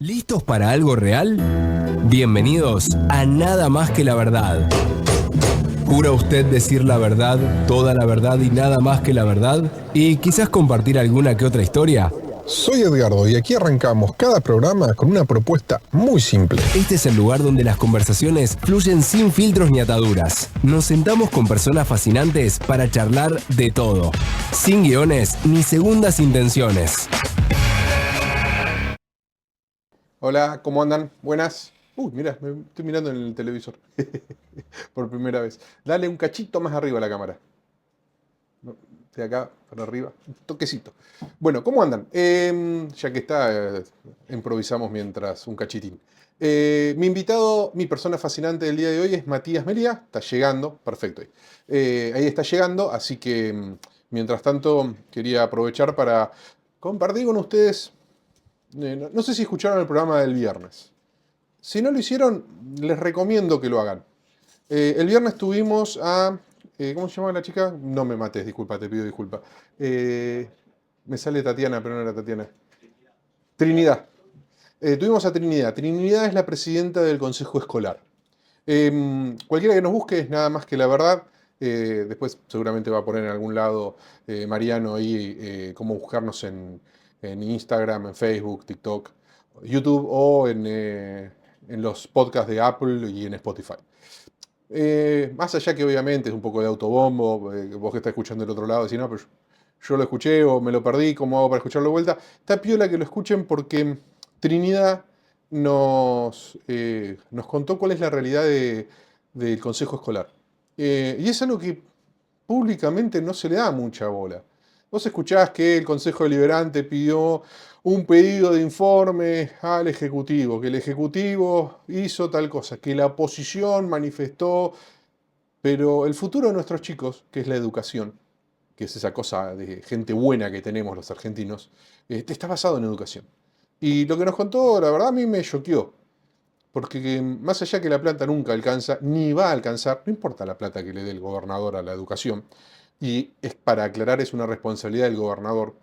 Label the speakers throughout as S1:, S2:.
S1: ¿Listos para algo real? Bienvenidos a Nada Más que la Verdad. ¿Jura usted decir la verdad, toda la verdad y nada más que la verdad? ¿Y quizás compartir alguna que otra historia?
S2: Soy Edgardo y aquí arrancamos cada programa con una propuesta muy simple.
S1: Este es el lugar donde las conversaciones fluyen sin filtros ni ataduras. Nos sentamos con personas fascinantes para charlar de todo, sin guiones ni segundas intenciones.
S3: Hola, ¿cómo andan? Buenas. Uy, mira, me estoy mirando en el televisor por primera vez. Dale un cachito más arriba a la cámara. No, de acá para arriba, un toquecito. Bueno, ¿cómo andan? Ya que está, improvisamos mientras un cachitín. Mi invitado, mi persona fascinante del día de hoy es Matías Melia. Está llegando, perfecto. Ahí está llegando, así que mientras tanto quería aprovechar para compartir con ustedes. No sé si escucharon el programa del viernes. Si no lo hicieron, les recomiendo que lo hagan. El viernes tuvimos a... ¿cómo se llama la chica? No me mates, disculpa, te pido disculpa. Me sale Tatiana, pero no era Tatiana. Trinidad. Tuvimos a Trinidad. Trinidad es la presidenta del Consejo Escolar. Cualquiera que nos busque es nada más que la verdad. Después seguramente va a poner en algún lado Mariano ahí cómo buscarnos en Instagram, en Facebook, TikTok, YouTube o en los podcasts de Apple y en Spotify. Más allá que obviamente es un poco de autobombo, vos que estás escuchando del otro lado decís, no, pero yo lo escuché o me lo perdí, ¿cómo hago para escucharlo de vuelta? Está piola que lo escuchen porque Trinidad nos contó cuál es la realidad del Consejo Escolar. Y es algo que públicamente no se le da mucha bola. Vos escuchás que el Consejo Deliberante pidió un pedido de informe al Ejecutivo, que el Ejecutivo hizo tal cosa, que la oposición manifestó, pero el futuro de nuestros chicos, que es la educación, que es esa cosa de gente buena que tenemos los argentinos, está basado en educación. Y lo que nos contó, la verdad, a mí me choqueó. Porque más allá que la plata nunca alcanza, ni va a alcanzar, no importa la plata que le dé el gobernador a la educación, y es para aclarar, es una responsabilidad del gobernador,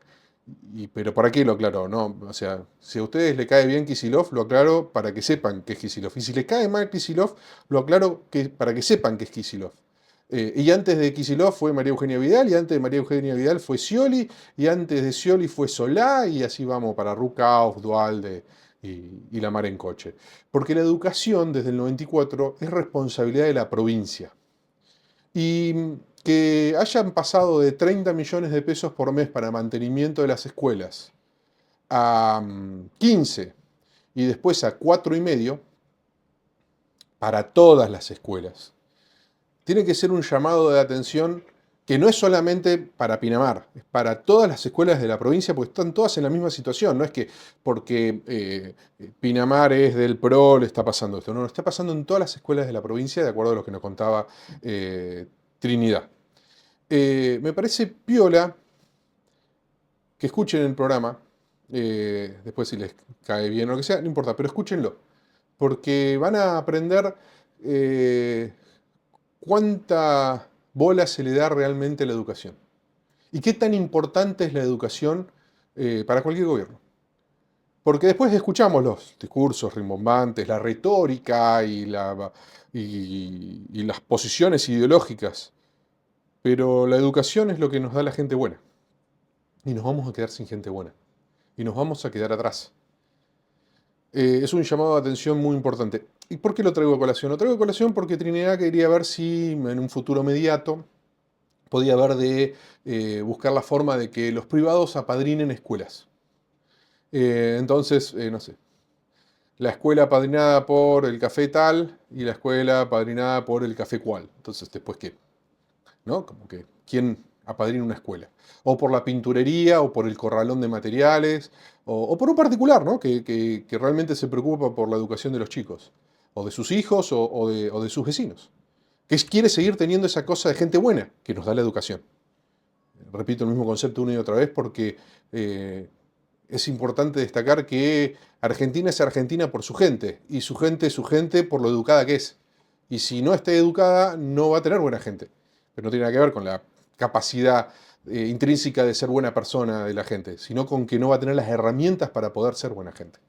S3: pero ¿para qué lo aclaró? No, o sea, si a ustedes le cae bien Kicillof, lo aclaro para que sepan que es Kicillof. Y si les cae mal Kicillof, lo aclaro para que sepan que es Kicillof. Y antes de Kicillof fue María Eugenia Vidal, y antes de María Eugenia Vidal fue Scioli, y antes de Scioli fue Solá, y así vamos para Rucauf, Dualde y la mar en coche. Porque la educación desde el 94 es responsabilidad de la provincia. Y que hayan pasado de 30 millones de pesos por mes para mantenimiento de las escuelas a 15 y después a 4,5 para todas las escuelas, tiene que ser un llamado de atención que no es solamente para Pinamar, es para todas las escuelas de la provincia, porque están todas en la misma situación. No es que porque Pinamar es del PRO le está pasando esto, no, está pasando en todas las escuelas de la provincia, de acuerdo a lo que nos contaba Trinidad. Me parece piola que escuchen el programa, después si les cae bien o lo que sea, no importa, pero escúchenlo, porque van a aprender cuánta bola se le da realmente a la educación y qué tan importante es la educación para cualquier gobierno. Porque después escuchamos los discursos rimbombantes, la retórica y las posiciones ideológicas, pero la educación es lo que nos da la gente buena. Y nos vamos a quedar sin gente buena. Y nos vamos a quedar atrás. Es un llamado de atención muy importante. ¿Y por qué lo traigo a colación? Lo traigo a colación porque Trinidad quería ver si en un futuro inmediato podía haber de buscar la forma de que los privados apadrinen escuelas. Entonces, no sé, la escuela apadrinada por el café tal y la escuela apadrinada por el café cual. Entonces, después, ¿qué? ¿No? Como que, ¿quién apadrina una escuela? O por la pinturería, o por el corralón de materiales, o por un particular, ¿no? Que realmente se preocupa por la educación de los chicos, o de sus hijos, o de sus vecinos. Que quiere seguir teniendo esa cosa de gente buena que nos da la educación. Repito el mismo concepto una y otra vez porque es importante destacar que Argentina es Argentina por su gente, y su gente es su gente por lo educada que es. Y si no está educada, no va a tener buena gente. Pero no tiene nada que ver con la capacidad intrínseca de ser buena persona de la gente, sino con que no va a tener las herramientas para poder ser buena gente.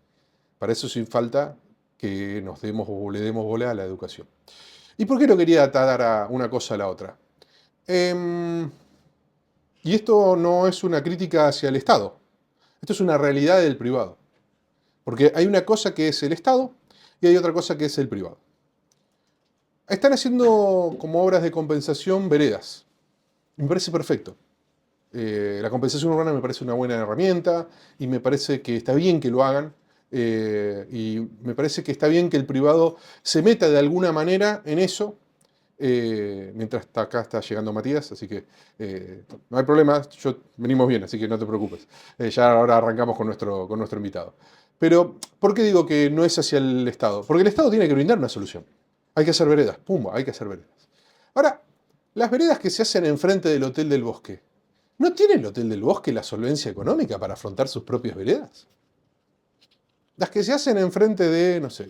S3: Para eso sin falta que nos demos o le demos bola a la educación. ¿Y por qué no quería atar a una cosa a la otra? Y esto no es una crítica hacia el Estado. Esto es una realidad del privado. Porque hay una cosa que es el Estado y hay otra cosa que es el privado. Están haciendo como obras de compensación veredas. Me parece perfecto. La compensación urbana me parece una buena herramienta y me parece que está bien que lo hagan. Y me parece que está bien que el privado se meta de alguna manera en eso. Mientras acá está llegando Matías, así que no hay problema, venimos bien, así que no te preocupes. Ya ahora arrancamos con nuestro invitado. Pero, ¿por qué digo que no es hacia el Estado? Porque el Estado tiene que brindar una solución. Hay que hacer veredas, pumba, hay que hacer veredas. Ahora, las veredas que se hacen enfrente del Hotel del Bosque, ¿no tiene el Hotel del Bosque la solvencia económica para afrontar sus propias veredas? Las que se hacen enfrente de, no sé,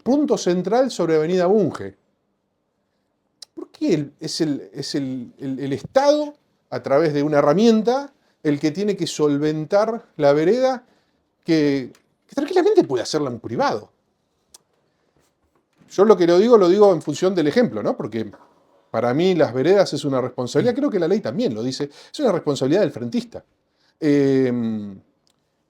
S3: Punto Central sobre Avenida Bunge. ¿Por qué es el Estado, a través de una herramienta, el que tiene que solventar la vereda que tranquilamente puede hacerla un privado? Yo lo que lo digo en función del ejemplo, ¿no? Porque para mí las veredas es una responsabilidad, creo que la ley también lo dice, es una responsabilidad del frentista.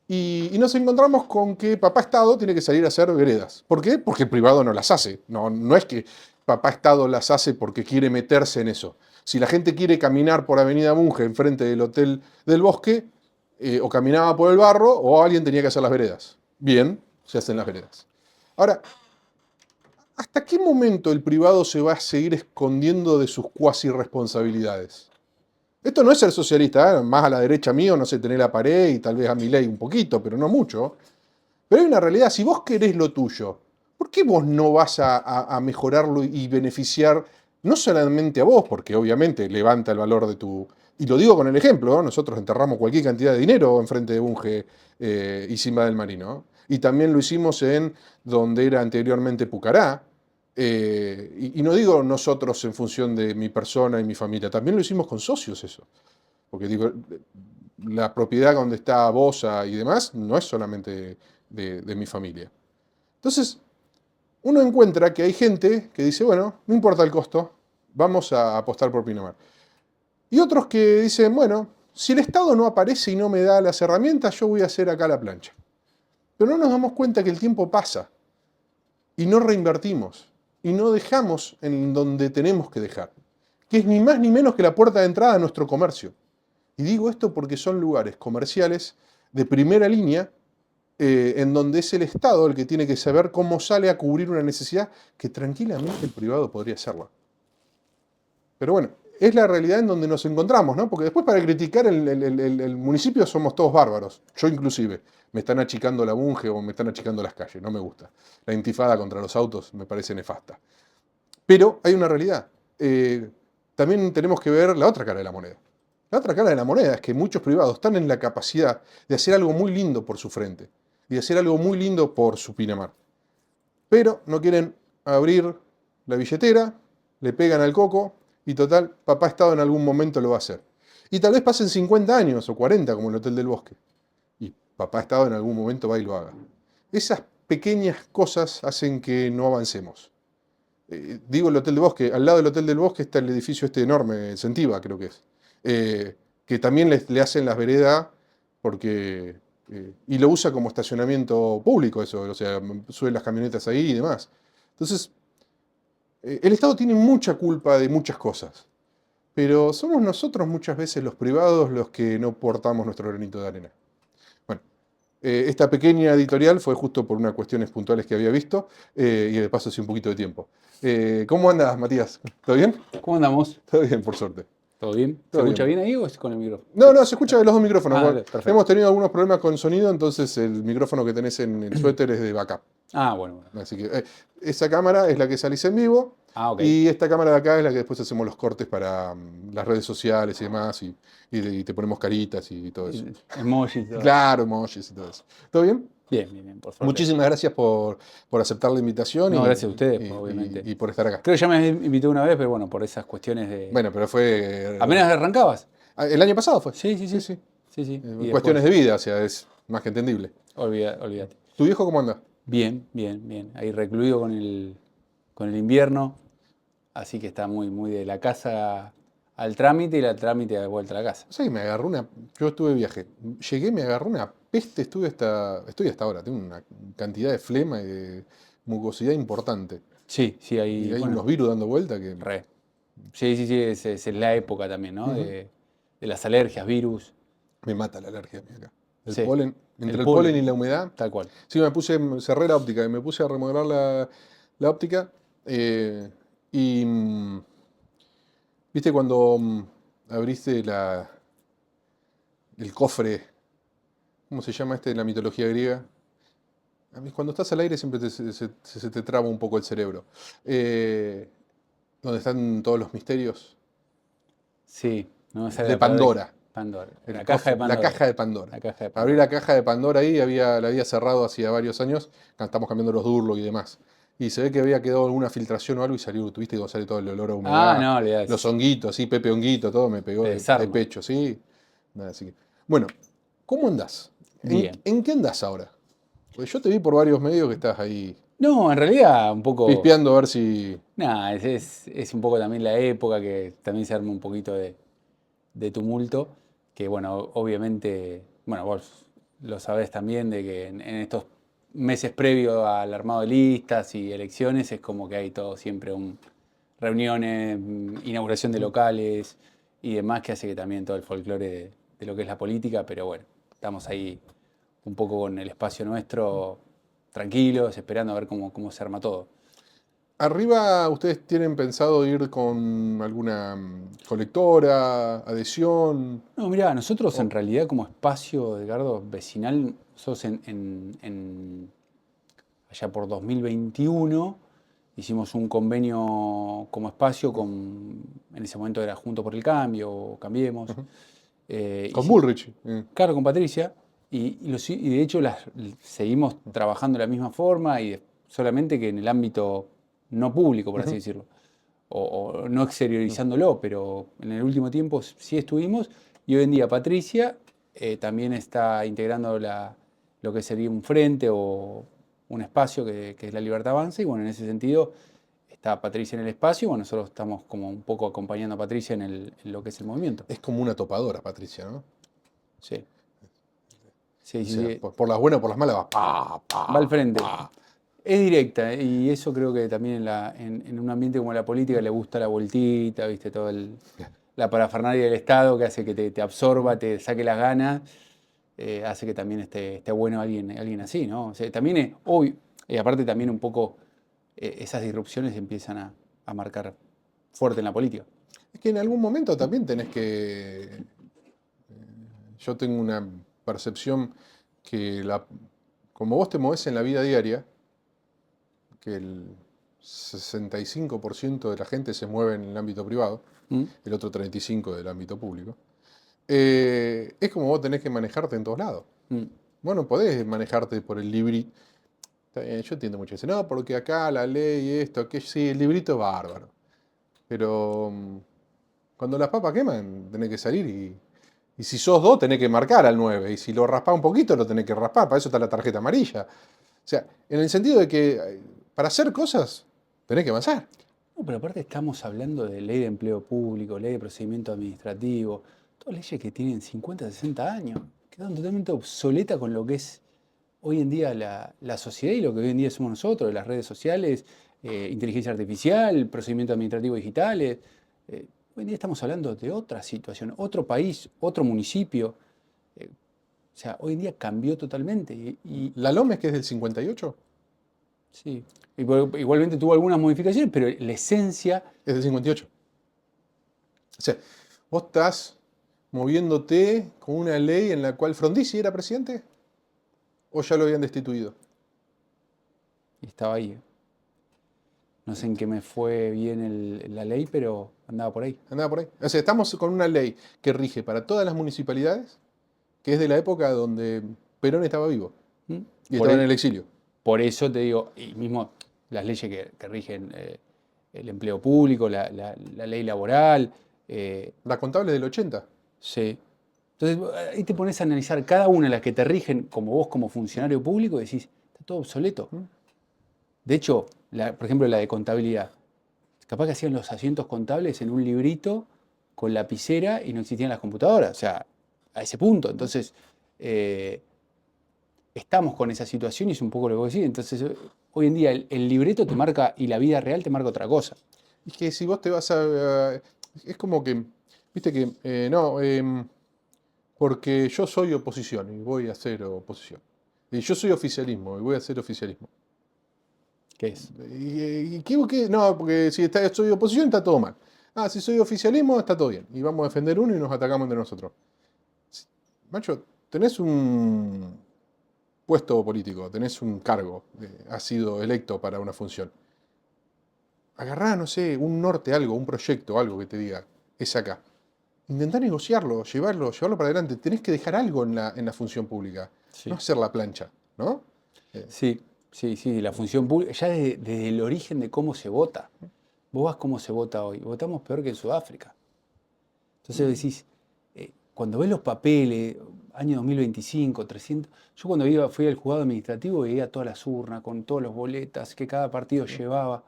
S3: Y nos encontramos con que papá Estado tiene que salir a hacer veredas. ¿Por qué? Porque el privado no las hace. No es que papá Estado las hace porque quiere meterse en eso. Si la gente quiere caminar por Avenida Bunge enfrente del Hotel del Bosque, o caminaba por el barro, o alguien tenía que hacer las veredas. Bien, se hacen las veredas. Ahora, ¿hasta qué momento el privado se va a seguir escondiendo de sus cuasi responsabilidades? Esto no es ser socialista, ¿eh? Más a la derecha mío, no sé, tener la pared y tal vez a Milei un poquito, pero no mucho. Pero hay una realidad, si vos querés lo tuyo, ¿por qué vos no vas a mejorarlo y beneficiar no solamente a vos, porque obviamente levanta el valor de tu... Y lo digo con el ejemplo, ¿no? Nosotros enterramos cualquier cantidad de dinero enfrente de Bunge y Simba del Marino. Y también lo hicimos en donde era anteriormente Pucará. Y no digo nosotros en función de mi persona y mi familia, también lo hicimos con socios eso. Porque digo, la propiedad donde está Bosa y demás no es solamente de mi familia. Entonces, uno encuentra que hay gente que dice, bueno, no importa el costo, vamos a apostar por Pinamar. Y otros que dicen, bueno, si el Estado no aparece y no me da las herramientas, yo voy a hacer acá la plancha. Pero no nos damos cuenta que el tiempo pasa y no reinvertimos y no dejamos en donde tenemos que dejar, que es ni más ni menos que la puerta de entrada a nuestro comercio. Y digo esto porque son lugares comerciales de primera línea en donde es el Estado el que tiene que saber cómo sale a cubrir una necesidad que tranquilamente el privado podría hacerla. Pero bueno, es la realidad en donde nos encontramos, ¿no? Porque después para criticar el municipio somos todos bárbaros, yo inclusive. Me están achicando la Bunge o me están achicando las calles, no me gusta. La intifada contra los autos me parece nefasta. Pero hay una realidad. También tenemos que ver la otra cara de la moneda. La otra cara de la moneda es que muchos privados están en la capacidad de hacer algo muy lindo por su frente y de hacer algo muy lindo por su Pinamar. Pero no quieren abrir la billetera, le pegan al coco y total, papá Estado en algún momento lo va a hacer. Y tal vez pasen 50 años o 40 como el Hotel del Bosque. Y papá Estado en algún momento va y lo haga. Esas pequeñas cosas hacen que no avancemos. Digo el Hotel del Bosque, al lado del Hotel del Bosque está el edificio este enorme, Sentiva creo que es. Que también le hacen las veredas porque... y lo usa como estacionamiento público eso, o sea, suben las camionetas ahí y demás. Entonces, el Estado tiene mucha culpa de muchas cosas, pero somos nosotros muchas veces los privados los que no portamos nuestro granito de arena. Bueno, esta pequeña editorial fue justo por unas cuestiones puntuales que había visto y de paso hace un poquito de tiempo. ¿Cómo andas, Matías? ¿Todo bien?
S4: ¿Cómo andamos?
S3: Todo bien, por suerte.
S4: ¿Todo bien? ¿Se escucha bien ahí o es con el micrófono?
S3: No, se escucha de los dos micrófonos.
S4: Dale, perfecto.
S3: Hemos tenido algunos problemas con sonido, entonces el micrófono que tenés en el suéter es de backup.
S4: Bueno.
S3: Así que esa cámara es la que salís en vivo.
S4: Ok.
S3: Y esta cámara de acá es la que después hacemos los cortes para las redes sociales y demás. Y te ponemos caritas y todo eso.
S4: Emojis. Todo.
S3: Claro, emojis y todo eso. ¿Todo bien?
S4: Bien, por favor.
S3: Muchísimas gracias por aceptar la invitación.
S4: No, gracias a ustedes, obviamente.
S3: Y por estar acá.
S4: Creo que ya me invité una vez, pero bueno, por esas cuestiones de...
S3: Bueno, pero fue...
S4: ¿Apenas arrancabas?
S3: El año pasado fue.
S4: Sí.
S3: Sí.
S4: Y
S3: Cuestiones
S4: después,
S3: de vida, o sea, es más que entendible.
S4: Olvídate.
S3: ¿Tu viejo cómo anda?
S4: Bien, bien, bien. Ahí recluido con el invierno, así que está muy, muy de la casa al trámite y la trámite de vuelta a la casa.
S3: O sea que me agarró una. Yo estuve de viaje. Llegué, me agarró una peste, estoy hasta ahora. Tengo una cantidad de flema y de mucosidad importante.
S4: Sí, sí,
S3: Y
S4: ahí,
S3: hay
S4: bueno,
S3: unos virus dando vuelta que.
S4: re. Sí, sí, sí, es la época también, ¿no?
S3: Ujú.
S4: De las alergias, virus.
S3: Me mata la alergia a mí acá. El
S4: Sí,
S3: polen, entre el polen y la humedad.
S4: tal cual.
S3: Sí, cerré la óptica y me puse a remodelar la óptica. eh, y viste cuando abriste el cofre, ¿cómo se llama este de la mitología griega? A mí cuando estás al aire siempre se te traba un poco el cerebro. Eh, donde están todos los misterios
S4: Sí, no me sale
S3: de
S4: la palabra.
S3: Pandora.
S4: Pandora.
S3: El
S4: La caja de
S3: cofre, la
S4: Pandora.
S3: caja de Pandora.
S4: La caja de
S3: Abrí
S4: Pandora.
S3: la caja de Pandora ahí, la había cerrado hacía varios años, estamos cambiando los Durlock y demás. Y se ve que había quedado alguna filtración o algo y salió, tuviste que sale todo el olor a
S4: Ah,
S3: humedad,
S4: no,
S3: los
S4: olvidás.
S3: honguitos, así, Pepe Honguito, todo me pegó
S4: Te
S3: de
S4: desarma.
S3: pecho, ¿sí? Nada, así que. Bueno, ¿cómo andás?
S4: Bien.
S3: En qué andás ahora? Porque yo te vi por varios medios que estás ahí
S4: No, en realidad un poco.
S3: pispeando a ver si.
S4: Nada, es un poco también la época que también se arma un poquito de tumulto. Que bueno, obviamente, bueno, vos lo sabés también de que en estos meses previos al armado de listas y elecciones es como que hay todo siempre reuniones, inauguración de locales y demás que hace que también todo el folclore de lo que es la política, pero bueno, estamos ahí un poco con el espacio nuestro, tranquilos, esperando a ver cómo se arma todo.
S3: Arriba, ¿ustedes tienen pensado ir con alguna colectora, adhesión?
S4: No, mirá, nosotros en
S3: O-
S4: realidad como espacio, Edgardo, vecinal, nosotros allá por 2021 hicimos un convenio como espacio en ese momento era Junto por el Cambio, o Cambiemos,
S3: Ujú.
S4: eh,
S3: Con
S4: hici-
S3: Bullrich.
S4: claro, con Patricia, y de hecho seguimos trabajando de la misma forma, solamente que en el ámbito no público, por así
S3: Ujú.
S4: decirlo, o no exteriorizándolo, pero en el último tiempo sí estuvimos, y hoy en día Patricia también está integrando lo que sería un frente o un espacio que es la Libertad Avanza, y bueno, en ese sentido está Patricia en el espacio, y bueno, nosotros estamos como un poco acompañando a Patricia en lo que es el movimiento.
S3: Es como una topadora, Patricia, ¿no?
S4: Sí, sí,
S3: O
S4: sí,
S3: sea,
S4: sí.
S3: por las buenas o por las malas va pa,
S4: Va al
S3: pa,
S4: frente.
S3: pa.
S4: Es directa, y eso creo que también en un ambiente como la política le gusta la vueltita, ¿viste? La parafernalia del Estado que hace que te absorba, te saque las ganas, hace que también esté bueno alguien así, ¿no? O sea, también es obvio, y aparte también un poco esas disrupciones empiezan a marcar fuerte en la política.
S3: Es que en algún momento también tenés que. Yo tengo una percepción que como vos te movés en la vida diaria, que el 65% de la gente se mueve en el ámbito privado,
S4: ¿Mm?
S3: el otro 35% del ámbito público, es como vos tenés que manejarte en todos lados.
S4: Mm.
S3: Vos no podés manejarte por el librito. Está bien, yo entiendo mucho eso. No, porque acá la ley, esto, aquello, sí, el librito es bárbaro. Pero cuando las papas queman, tenés que salir y si sos dos, tenés que marcar al 9. Y si lo raspás un poquito, lo tenés que raspar. Para eso está la tarjeta amarilla. O sea, en el sentido de que para hacer cosas, tenés que avanzar.
S4: No, pero aparte estamos hablando de ley de empleo público, ley de procedimiento administrativo, todas leyes que tienen 50, 60 años, quedan totalmente obsoletas con lo que es hoy en día la sociedad y lo que hoy en día somos nosotros, las redes sociales, inteligencia artificial, procedimientos administrativos digitales. Hoy en día estamos hablando de otra situación, otro país, otro municipio. O sea, hoy en día cambió totalmente.
S3: La LOMES, que es del 58,
S4: Sí, igualmente tuvo algunas modificaciones, pero la esencia,
S3: es del 58. O sea, vos estás moviéndote con una ley en la cual Frondizi era presidente o ya lo habían destituido.
S4: estaba ahí. No sé en qué me fue bien la ley, pero andaba por ahí.
S3: Andaba por ahí. O sea, estamos con una ley que rige para todas las municipalidades, que es de la época donde Perón estaba vivo
S4: ¿Mm?
S3: y
S4: Por,
S3: estaba en
S4: e-
S3: el exilio.
S4: por eso te digo, y mismo las leyes que rigen el empleo público, la ley laboral,
S3: La contable del 80.
S4: sí. Entonces ahí te pones a analizar cada una de las que te rigen como vos como funcionario público y decís, todo obsoleto. De hecho, por ejemplo, la de contabilidad. Capaz que hacían los asientos contables en un librito con lapicera y no existían las computadoras. O sea, a ese punto. Entonces, estamos con esa situación y es un poco lo que vos decís. Entonces, hoy en día el libreto te marca y la vida real te marca otra cosa.
S3: Es que si vos te vas a... es como que, viste que, no, porque yo soy oposición y voy a hacer oposición. Y yo soy oficialismo y voy a hacer oficialismo.
S4: ¿Qué es?
S3: ¿Y qué? No, porque si soy oposición está todo mal. Ah, si soy oficialismo está todo bien. Y vamos a defender uno y nos atacamos entre nosotros. Macho, tenés un puesto político, tenés un cargo, has sido electo para una función. Agarrá, no sé, un norte, algo, un proyecto, algo que te diga, es acá. Intentá negociarlo, llevarlo para adelante. Tenés que dejar algo en la función pública.
S4: Sí.
S3: No hacer la plancha, ¿no?
S4: Sí, la función pública, ya desde el origen de cómo se vota. Vos vas cómo se vota hoy. Votamos peor que en Sudáfrica. Entonces decís, cuando ves los papeles, año 2025, 300... Yo cuando fui al juzgado administrativo veía todas las urnas con todas las boletas que cada partido llevaba.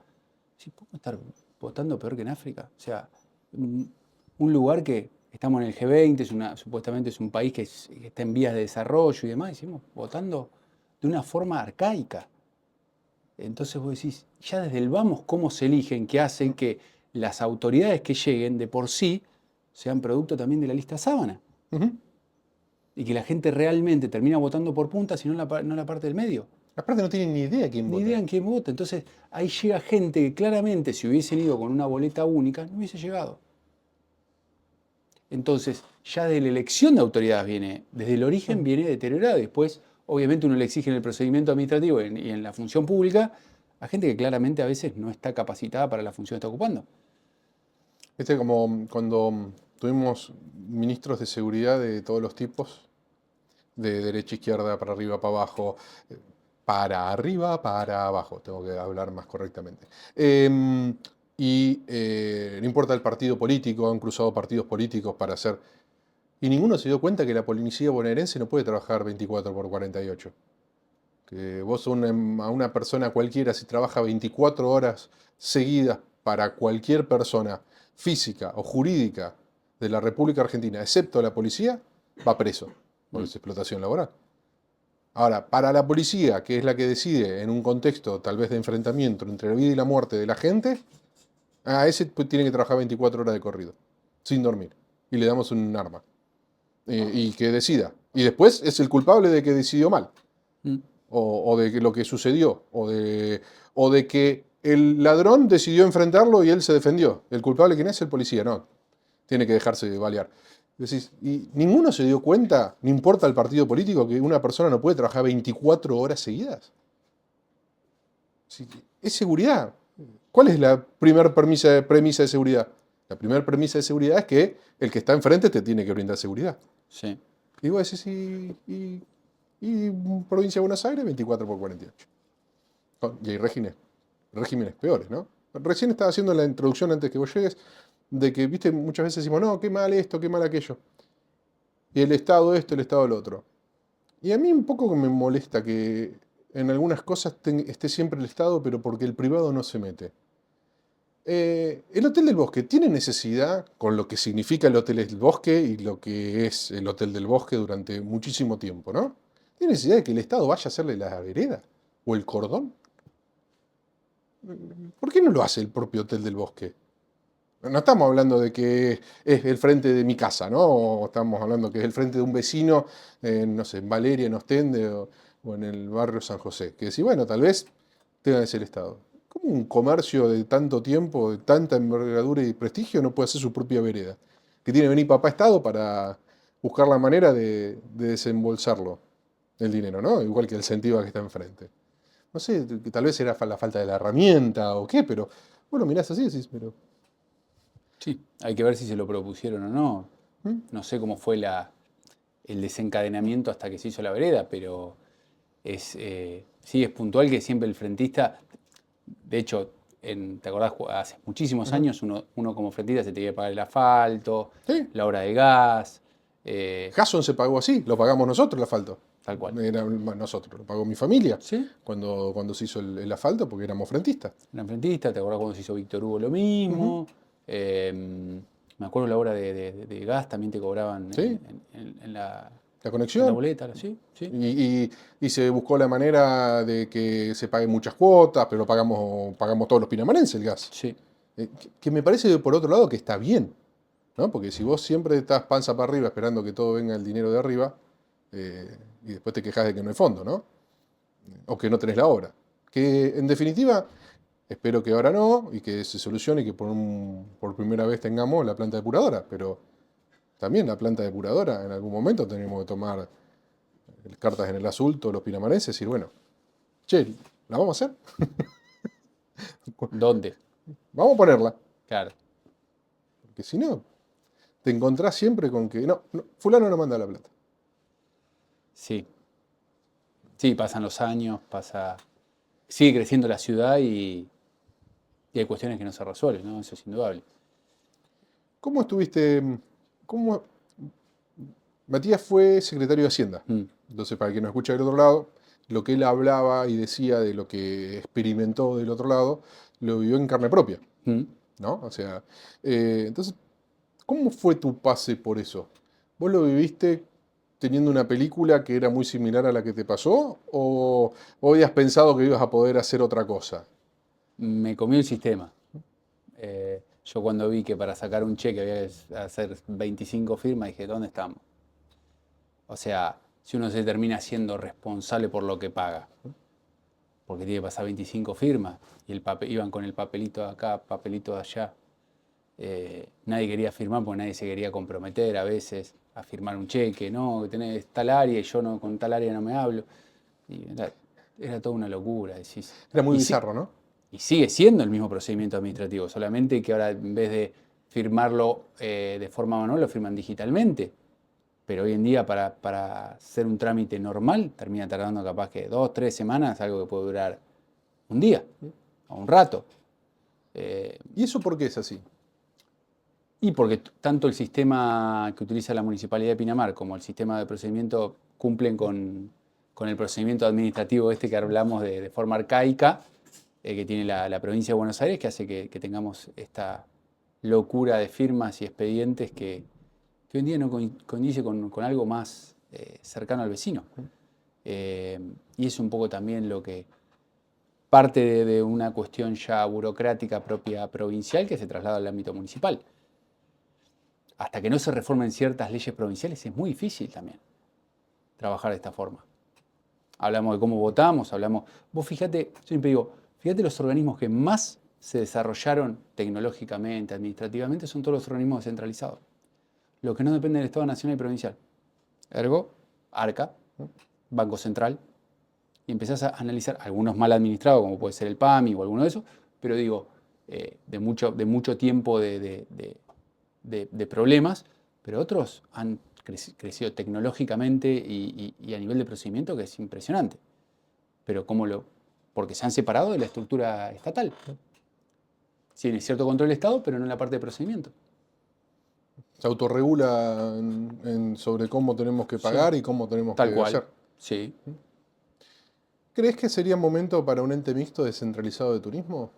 S4: Sí, ¿podemos estar votando peor que en África? O sea, un lugar que estamos en el G20, supuestamente es un país que está en vías de desarrollo y demás, y seguimos votando de una forma arcaica. Entonces vos decís, ya desde el vamos, cómo se eligen, que hacen que las autoridades que lleguen de por sí sean producto también de la lista sábana.
S3: Ujú.
S4: Y que la gente realmente termina votando por puntas y no la parte del medio.
S3: Aparte no tienen ni idea quién
S4: Ni
S3: vota.
S4: idea en quién vota. Entonces ahí llega gente que claramente si hubiesen ido con una boleta única no hubiese llegado. Entonces ya de la elección de autoridades viene, desde el origen viene deteriorado. Después obviamente uno le exige en el procedimiento administrativo y en la función pública a gente que claramente a veces no está capacitada para la función que está ocupando.
S3: Como cuando tuvimos ministros de seguridad de todos los tipos, de derecha, izquierda, para arriba, para abajo, para arriba, para abajo, tengo que hablar más correctamente. No importa el partido político, han cruzado partidos políticos para hacer... Y ninguno se dio cuenta que la policía bonaerense no puede trabajar 24/48. Que vos a una persona cualquiera, si trabaja 24 horas seguidas para cualquier persona física o jurídica de la República Argentina, excepto la policía, va preso por esa explotación laboral. Ahora, para la policía, que es la que decide en un contexto tal vez de enfrentamiento entre la vida y la muerte de la gente, a ese tiene que trabajar 24 horas de corrido, sin dormir. Y le damos un arma. Y que decida. Y después es el culpable de que decidió mal. O de que lo que sucedió. O de que el ladrón decidió enfrentarlo y él se defendió. ¿El culpable quién es? El policía. No. Tiene que dejarse de balear. Decís, y ninguno se dio cuenta, no importa el partido político, que una persona no puede trabajar 24 horas seguidas. Es seguridad. ¿Cuál es la primera premisa de seguridad? La primera premisa de seguridad es que el que está enfrente te tiene que brindar seguridad.
S4: Sí.
S3: Y vos decís, y provincia de Buenos Aires, 24/48. Y hay regímenes peores, ¿no? Recién estaba haciendo la introducción antes que vos llegues, de que, viste, muchas veces decimos, no, qué mal esto, qué mal aquello. Y el Estado esto, el Estado lo otro. Y a mí un poco me molesta que en algunas cosas esté siempre el Estado, pero porque el privado no se mete. El Hotel del Bosque tiene necesidad, con lo que significa el Hotel del Bosque y lo que es el Hotel del Bosque durante muchísimo tiempo, ¿no? Tiene necesidad de que el Estado vaya a hacerle la vereda o el cordón. ¿Por qué no lo hace el propio Hotel del Bosque? No estamos hablando de que es el frente de mi casa, ¿no? O estamos hablando que es el frente de un vecino, no sé, en Valeria, en Ostende o en el barrio San José. Que decir, bueno, tal vez tenga que ser el Estado. ¿Cómo un comercio de tanto tiempo, de tanta envergadura y prestigio no puede hacer su propia vereda? Que tiene que venir papá Estado para buscar la manera de desembolsarlo, el dinero, ¿no? Igual que el sentido que está enfrente. No sé, tal vez era la falta de la herramienta o qué, pero bueno, mirás así y decís, pero...
S4: Sí, hay que ver si se lo propusieron o no. No sé cómo fue el desencadenamiento hasta que se hizo la vereda, pero sí es puntual que siempre el frentista, de hecho, ¿te acordás? Hace muchísimos años uno como frentista se tenía que pagar el asfalto,
S3: Sí.
S4: la obra de gas.
S3: Jason se pagó así, lo pagamos nosotros el asfalto.
S4: Tal cual.
S3: Nosotros, lo pagó mi familia
S4: ¿Sí?
S3: cuando se hizo el asfalto porque éramos frentistas.
S4: Eran frentistas, ¿te acordás cuando se hizo Víctor Hugo lo mismo? Me acuerdo la hora de gas también te cobraban
S3: Sí.
S4: en la,
S3: La
S4: en la
S3: conexión.
S4: boleta, ¿sí? Sí.
S3: Y se buscó la manera de que se paguen muchas cuotas, pero pagamos todos los pinamarenses el gas.
S4: Sí.
S3: Que me parece, por otro lado, que está bien, ¿no? Porque si vos siempre estás panza para arriba esperando que todo venga el dinero de arriba, y después te quejas de que no hay fondo, ¿no? O que no tenés la obra. Que en definitiva, espero que ahora no, y que se solucione y que por primera vez tengamos la planta depuradora, pero también la planta depuradora en algún momento tenemos que tomar cartas en el azul todos los pinamarenses y decir, bueno, che, ¿la vamos a hacer?
S4: ¿Dónde?
S3: Vamos a ponerla.
S4: Claro.
S3: Porque si no, te encontrás siempre con que, no, fulano no manda la plata.
S4: Sí. Sí, pasan los años, sigue creciendo la ciudad y hay cuestiones que no se resuelven, ¿no? Eso es indudable.
S3: ¿Cómo estuviste? ¿Cómo? Matías fue secretario de Hacienda. Entonces, para quien nos escucha del otro lado, lo que él hablaba y decía de lo que experimentó del otro lado, lo vivió en carne propia, ¿no? O sea, entonces, ¿cómo fue tu pase por eso? ¿Vos lo viviste teniendo una película que era muy similar a la que te pasó? ¿O habías pensado que ibas a poder hacer otra cosa?
S4: Me comió el sistema. Yo cuando vi que para sacar un cheque había que hacer 25 firmas, dije, ¿dónde estamos? O sea, si uno se termina siendo responsable por lo que paga, porque tiene que pasar 25 firmas, y iban con el papelito de acá, papelito de allá. Nadie quería firmar porque nadie se quería comprometer a veces a firmar un cheque, no, que tenés tal área y yo no, con tal área no me hablo. Y era toda una locura. Decís.
S3: Era muy
S4: Y
S3: bizarro, ¿no?
S4: Y sigue siendo el mismo procedimiento administrativo, solamente que ahora en vez de firmarlo de forma manual, lo firman digitalmente. Pero hoy en día para hacer un trámite normal termina tardando capaz que 2, 3 semanas, algo que puede durar un día o un rato.
S3: ¿Y eso por qué es así?
S4: Y porque tanto el sistema que utiliza la Municipalidad de Pinamar como el sistema de procedimiento cumplen con el procedimiento administrativo este que hablamos de forma arcaica, que tiene la provincia de Buenos Aires, que hace que tengamos esta locura de firmas y expedientes que hoy en día no coincide con algo más cercano al vecino. Y es un poco también lo que parte de una cuestión ya burocrática propia provincial que se traslada al ámbito municipal. Hasta que no se reformen ciertas leyes provinciales es muy difícil también trabajar de esta forma. Hablamos de cómo votamos, Vos fíjate, yo siempre digo, fíjate los organismos que más se desarrollaron tecnológicamente, administrativamente, son todos los organismos descentralizados. Los que no dependen del Estado nacional y provincial. Ergo, ARCA, Banco Central, y empezás a analizar, algunos mal administrados, como puede ser el PAMI o alguno de esos, pero digo, de mucho tiempo de problemas, pero otros han crecido tecnológicamente y a nivel de procedimiento que es impresionante. Pero porque se han separado de la estructura estatal. Tiene cierto control del Estado, pero no en la parte de procedimiento.
S3: Se autorregula sobre cómo tenemos que pagar y cómo tenemos que hacer.
S4: Sí.
S3: ¿Crees que sería momento para un ente mixto descentralizado de turismo?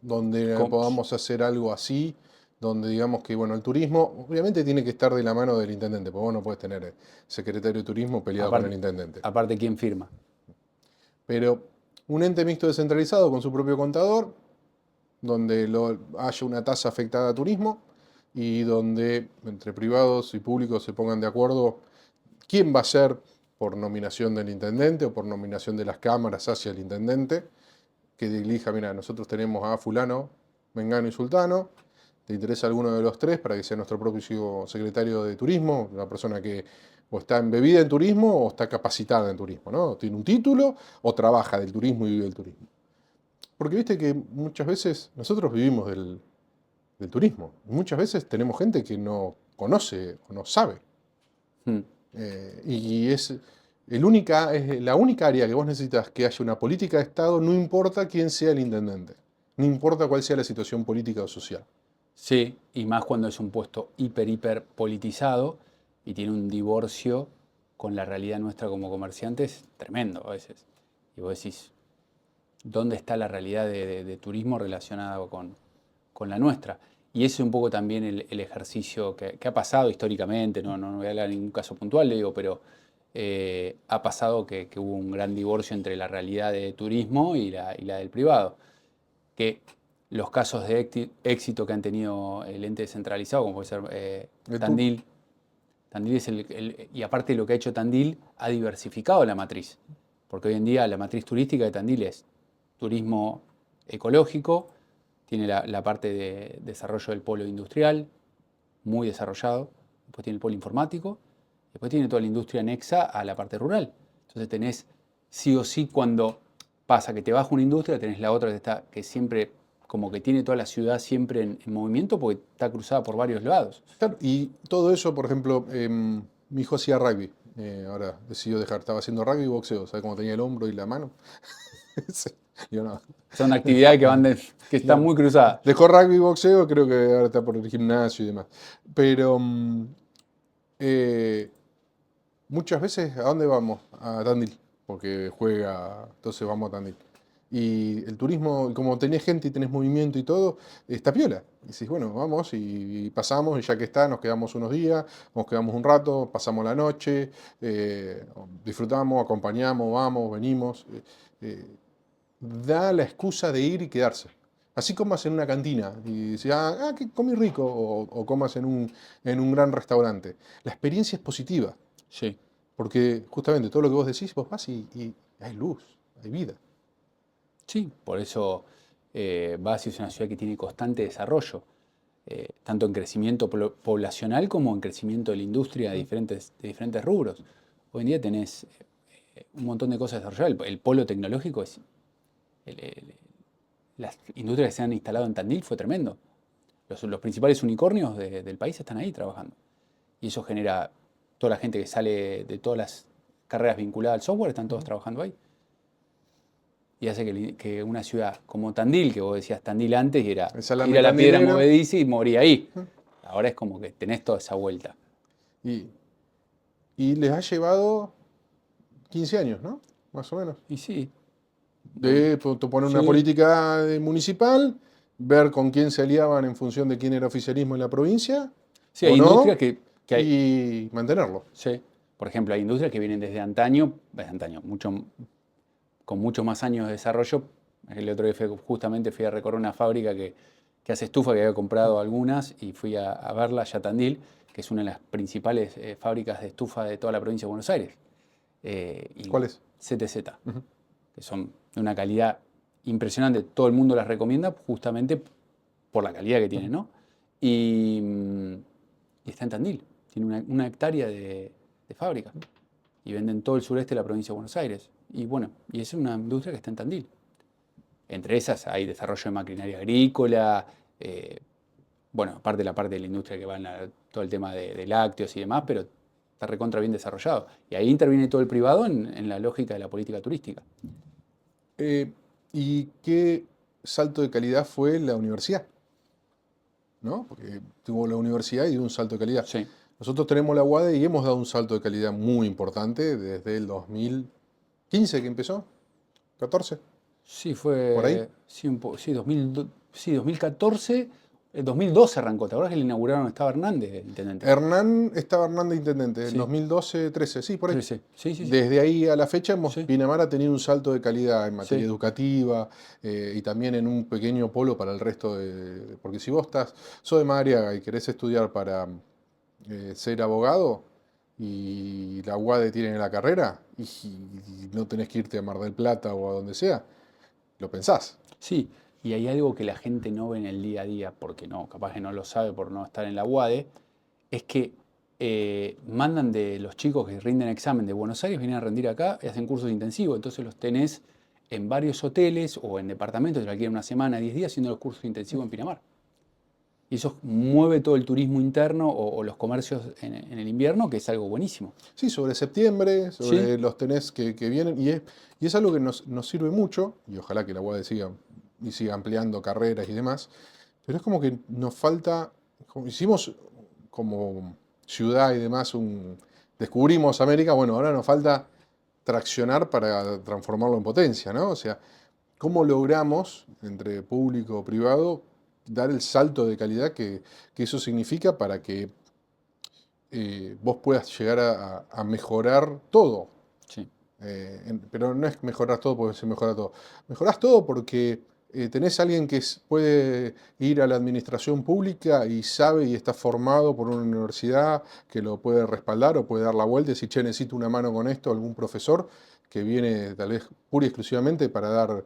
S3: Donde podamos hacer algo así, donde digamos que, bueno, el turismo obviamente tiene que estar de la mano del intendente, porque vos no puedes tener secretario de turismo peleado con el intendente.
S4: Aparte, ¿quién firma?
S3: Pero un ente mixto descentralizado con su propio contador, donde haya una tasa afectada a turismo y donde entre privados y públicos se pongan de acuerdo quién va a ser por nominación del intendente o por nominación de las cámaras hacia el intendente, que elija, mira, nosotros tenemos a fulano, mengano y sultano, ¿te interesa alguno de los tres para que sea nuestro propio secretario de turismo? Una persona que o está embebida en turismo o está capacitada en turismo, ¿no? Tiene un título o trabaja del turismo y vive del turismo. Porque viste que muchas veces nosotros vivimos del turismo. Muchas veces tenemos gente que no conoce o no sabe. Y es la única área que vos necesitas que haya una política de Estado, no importa quién sea el intendente, no importa cuál sea la situación política o social.
S4: Sí, y más cuando es un puesto hiper politizado y tiene un divorcio con la realidad nuestra como comerciantes es tremendo a veces. Y vos decís, ¿dónde está la realidad de turismo relacionada con la nuestra? Y ese es un poco también el ejercicio que ha pasado históricamente, no voy a hablar de ningún caso puntual, le digo, pero ha pasado que hubo un gran divorcio entre la realidad de turismo y la del privado. Que los casos de éxito que han tenido el ente descentralizado, como puede ser Tandil, Tandil es y aparte lo que ha hecho Tandil, ha diversificado la matriz. Porque hoy en día la matriz turística de Tandil es turismo ecológico, tiene la parte de desarrollo del polo industrial, muy desarrollado, después tiene el polo informático, después tiene toda la industria anexa a la parte rural. Entonces tenés sí o sí cuando pasa que te baja una industria, tenés la otra que siempre, como que tiene toda la ciudad siempre en movimiento porque está cruzada por varios lados.
S3: Claro, y todo eso, por ejemplo, mi hijo hacía rugby. Ahora decidió dejar, estaba haciendo rugby y boxeo. ¿Sabes cómo tenía el hombro y la mano? Sí, yo no.
S4: Son actividades que están muy cruzadas.
S3: Dejó rugby y boxeo, creo que ahora está por el gimnasio y demás. Pero muchas veces, ¿a dónde vamos? A Tandil, porque juega, entonces vamos a Tandil. Y el turismo, como tenés gente y tenés movimiento y todo, está piola. Y decís, bueno, vamos y pasamos, y ya que está, nos quedamos unos días, nos quedamos un rato, pasamos la noche, disfrutamos, acompañamos, vamos, venimos. Da la excusa de ir y quedarse. Así comas en una cantina y decís, que comí rico, o comas en un gran restaurante. La experiencia es positiva,
S4: Sí.
S3: porque justamente todo lo que vos decís, vos vas y hay luz, hay vida.
S4: Sí, por eso Basi es una ciudad que tiene constante desarrollo, tanto en crecimiento poblacional como en crecimiento de la industria de diferentes rubros. Hoy en día tenés un montón de cosas desarrolladas. El polo tecnológico las industrias que se han instalado en Tandil fue tremendo. Los principales unicornios del país están ahí trabajando. Y eso genera toda la gente que sale de todas las carreras vinculadas al software, están todos trabajando ahí. Y hace que una ciudad como Tandil, que vos decías Tandil antes, y era ir a la piedra movediza y morir ahí. Ahora es como que tenés toda esa vuelta.
S3: Y les ha llevado 15 años, ¿no? Más o menos.
S4: Y sí.
S3: De poner una política municipal, ver con quién se aliaban en función de quién era oficialismo en la provincia.
S4: Sí, hay industrias que hay.
S3: Y mantenerlo.
S4: Sí. Por ejemplo, hay industrias que vienen desde antaño, con muchos más años de desarrollo. El otro día justamente fui a recorrer una fábrica que hace estufa, que había comprado algunas, y fui a verla allá a Tandil, que es una de las principales fábricas de estufa de toda la provincia de Buenos Aires.
S3: ¿Cuál es?
S4: CTZ, que son de una calidad impresionante. Todo el mundo las recomienda justamente por la calidad que tienen, ¿no? Y está en Tandil. Tiene una hectárea de fábrica. Y venden todo el sureste de la provincia de Buenos Aires. Y bueno, y es una industria que está en Tandil. Entre esas hay desarrollo de maquinaria agrícola, bueno, aparte de la parte de la industria que va en todo el tema de lácteos y demás, pero está recontra bien desarrollado. Y ahí interviene todo el privado en la lógica de la política turística.
S3: ¿Y qué salto de calidad fue la universidad? ¿No? Porque tuvo la universidad y dio un salto de calidad.
S4: Sí.
S3: Nosotros tenemos la UADE y hemos dado un salto de calidad muy importante desde el 2015 que empezó, 14.
S4: Sí, fue.
S3: ¿Por ahí?
S4: Sí, 2014. En 2012 arrancó. ¿Te acuerdas que le inauguraron? Estaba Hernández de intendente.
S3: Estaba Hernández intendente,
S4: Sí.
S3: en 2012, 13, sí, por ahí.
S4: Sí.
S3: Desde ahí a la fecha,
S4: Sí.
S3: Pinamar ha tenido un salto de calidad en materia
S4: Sí.
S3: educativa y también en un pequeño polo para el resto porque si vos sos de Madariaga y querés estudiar para ser abogado y la UADE tiene la carrera y no tenés que irte a Mar del Plata o a donde sea, lo pensás.
S4: Sí, y hay algo que la gente no ve en el día a día, porque no, capaz que no lo sabe por no estar en la UADE, es que mandan de los chicos que rinden examen de Buenos Aires, vienen a rendir acá y hacen cursos intensivos. Entonces los tenés en varios hoteles o en departamentos, te alquilan una semana, 10 días, haciendo los cursos intensivos en Pinamar. Y eso mueve todo el turismo interno o los comercios en el invierno, que es algo buenísimo.
S3: Sí, sobre septiembre, sobre
S4: Sí.
S3: los tenés que vienen, y es algo que nos sirve mucho, y ojalá que la UADE siga ampliando carreras y demás, pero es como que nos falta, hicimos como ciudad y demás descubrimos América, bueno, ahora nos falta traccionar para transformarlo en potencia, ¿no? O sea, ¿cómo logramos, entre público o privado, dar el salto de calidad que eso significa para que vos puedas llegar a mejorar todo?
S4: Sí,
S3: Pero no es mejorar todo porque se mejora todo. Mejorás todo porque tenés a alguien que puede ir a la administración pública y sabe y está formado por una universidad que lo puede respaldar o puede dar la vuelta y decir, che, necesito una mano con esto, algún profesor que viene tal vez pura y exclusivamente para dar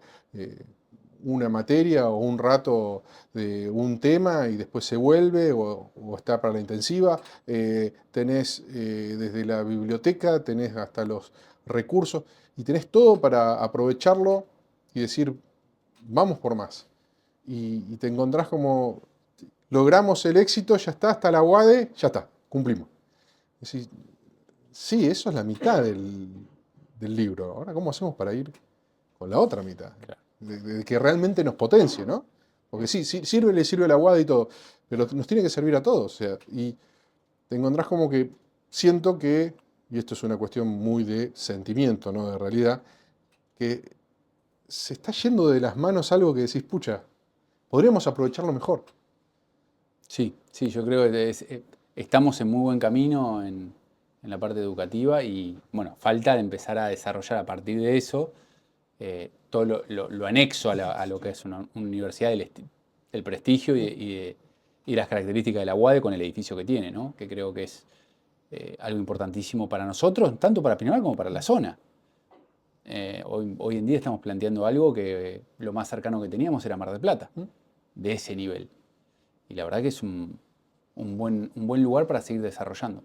S3: una materia o un rato de un tema y después se vuelve o está para la intensiva. Tenés desde la biblioteca, tenés hasta los recursos y tenés todo para aprovecharlo y decir, vamos por más. Y te encontrás como, logramos el éxito, ya está, hasta la UADE, ya está, cumplimos. Decís, sí, eso es la mitad del libro. Ahora, ¿cómo hacemos para ir con la otra mitad?
S4: claro.
S3: De que realmente nos potencie, ¿no? Porque sí, sirve, le sirve la UADE y todo, pero nos tiene que servir a todos. O sea, y te encontrás como que siento que, y esto es una cuestión muy de sentimiento, no de realidad, que se está yendo de las manos algo que decís, pucha, podríamos aprovecharlo mejor.
S4: Sí, sí, yo creo que estamos en muy buen camino en la parte educativa y, bueno, falta de empezar a desarrollar a partir de eso todo lo anexo a lo que es una universidad, el prestigio y las características de la UADE con el edificio que tiene, ¿no? Que creo que es algo importantísimo para nosotros, tanto para Pinamar como para la zona. Hoy en día estamos planteando algo que lo más cercano que teníamos era Mar del Plata, de ese nivel. Y la verdad que es un buen lugar para seguir desarrollando.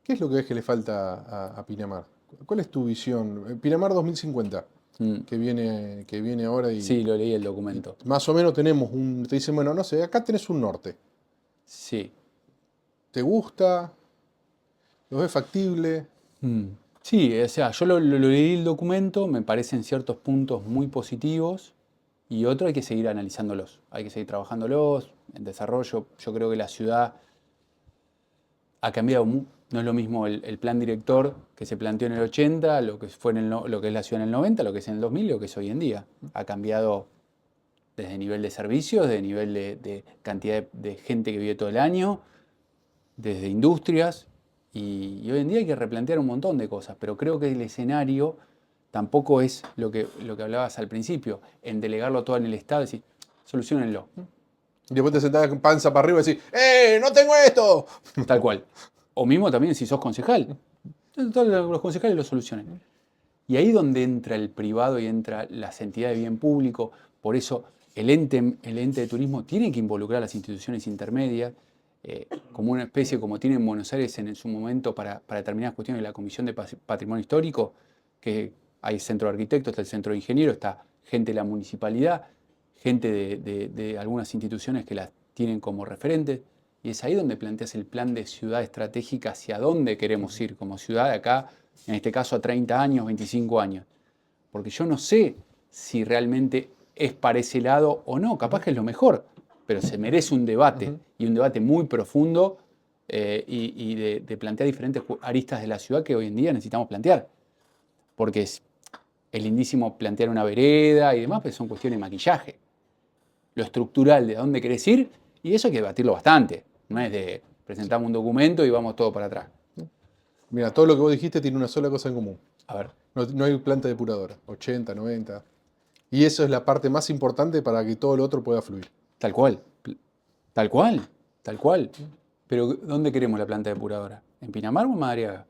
S3: ¿Qué es lo que ves que le falta a Pinamar? ¿Cuál es tu visión? Pinamar 2050, que viene ahora y
S4: Sí, lo leí el documento.
S3: más o menos tenemos te dicen, bueno, no sé, acá tenés un norte.
S4: Sí.
S3: ¿Te gusta? ¿Lo ves factible?
S4: Sí, o sea, yo lo leí el documento, me parecen ciertos puntos muy positivos y otros hay que seguir analizándolos, hay que seguir trabajándolos en desarrollo. Yo creo que la ciudad ha cambiado, no es lo mismo el plan director que se planteó en el 80, lo que fue lo que es la ciudad en el 90, lo que es en el 2000, lo que es hoy en día. Ha cambiado desde nivel de servicios, de nivel de cantidad de gente que vive todo el año, desde industrias, y hoy en día hay que replantear un montón de cosas, pero creo que el escenario tampoco es lo que hablabas al principio, en delegarlo todo en el Estado y decir, solucionenlo.
S3: Y después te sentás con panza para arriba y decís, no tengo esto!
S4: Tal cual. O mismo también si sos concejal. Todos los concejales lo solucionen. Y ahí donde entra el privado y entra las entidades de bien público. Por eso el ente de turismo tiene que involucrar a las instituciones intermedias, como una especie, como tiene en Buenos Aires en su momento para determinadas cuestiones de la Comisión de Patrimonio Histórico, que hay centro de arquitectos, está el centro de ingenieros, está gente de la municipalidad, gente de algunas instituciones que las tienen como referentes. Y es ahí donde planteas el plan de ciudad estratégica hacia dónde queremos ir como ciudad de acá, en este caso a 30 años, 25 años. Porque yo no sé si realmente es para ese lado o no, capaz que es lo mejor, pero se merece un debate y un debate muy profundo y de plantear diferentes aristas de la ciudad que hoy en día necesitamos plantear. Porque es lindísimo plantear una vereda y demás, pero son cuestiones de maquillaje. Lo estructural, de dónde querés ir, y eso hay que debatirlo bastante. No es de presentamos un documento y vamos todo para atrás.
S3: Mira, todo lo que vos dijiste tiene una sola cosa en común.
S4: A ver.
S3: No hay planta depuradora, 80, 90. Y eso es la parte más importante para que todo lo otro pueda fluir.
S4: Tal cual. Tal cual. Tal cual. Pero ¿dónde queremos la planta depuradora? ¿En Pinamar o en Madariaga?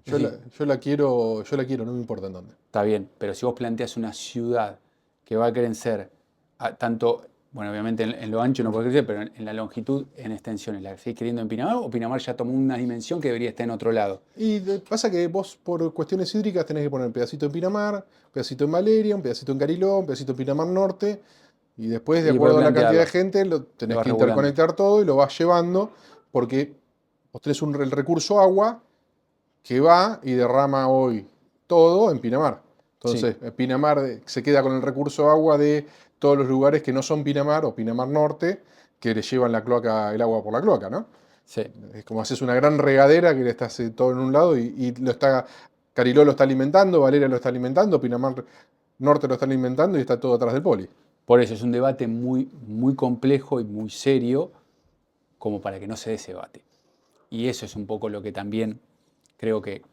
S3: Yo la quiero, no me importa en dónde.
S4: Está bien, pero si vos planteas una ciudad que va a crecer tanto, bueno, obviamente en lo ancho no puede crecer, pero en la longitud, en extensiones, ¿la seguís queriendo en Pinamar o Pinamar ya tomó una dimensión que debería estar en otro lado?
S3: Y pasa que vos por cuestiones hídricas tenés que poner un pedacito en Pinamar, un pedacito en Valeria, un pedacito en Cariló, un pedacito en Pinamar Norte, y después, de acuerdo a la cantidad de gente, lo tenés que interconectar todo y lo vas llevando, porque vos tenés el recurso agua que va y derrama hoy todo en Pinamar. Entonces, sí. Pinamar se queda con el recurso agua de todos los lugares que no son Pinamar o Pinamar Norte, que le llevan el agua por la cloaca, ¿no?
S4: Sí.
S3: Es como haces una gran regadera que le estás todo en un lado y Cariló lo está alimentando, Valera lo está alimentando, Pinamar Norte lo está alimentando y está todo atrás del poli.
S4: Por eso es un debate muy, muy complejo y muy serio como para que no se dé ese debate. Y eso es un poco lo que también creo que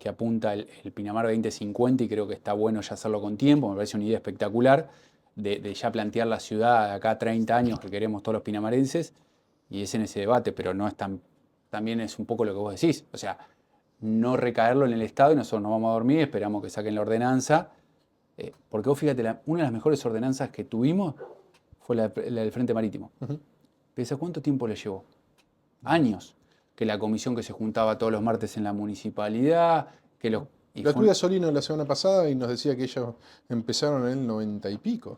S4: apunta el Pinamar 2050 y creo que está bueno ya hacerlo con tiempo. Me parece una idea espectacular de ya plantear la ciudad de acá a 30 años que queremos todos los pinamarenses y es en ese debate, pero no es también es un poco lo que vos decís. O sea, no recaerlo en el Estado y nosotros nos vamos a dormir, esperamos que saquen la ordenanza. Porque vos fíjate, una de las mejores ordenanzas que tuvimos fue la del Frente Marítimo. ¿Pensás cuánto tiempo le llevó? Años. Que la comisión que se juntaba todos los martes en la municipalidad, que los...
S3: La tuya Solino la semana pasada y nos decía que ellos empezaron en el 90 y pico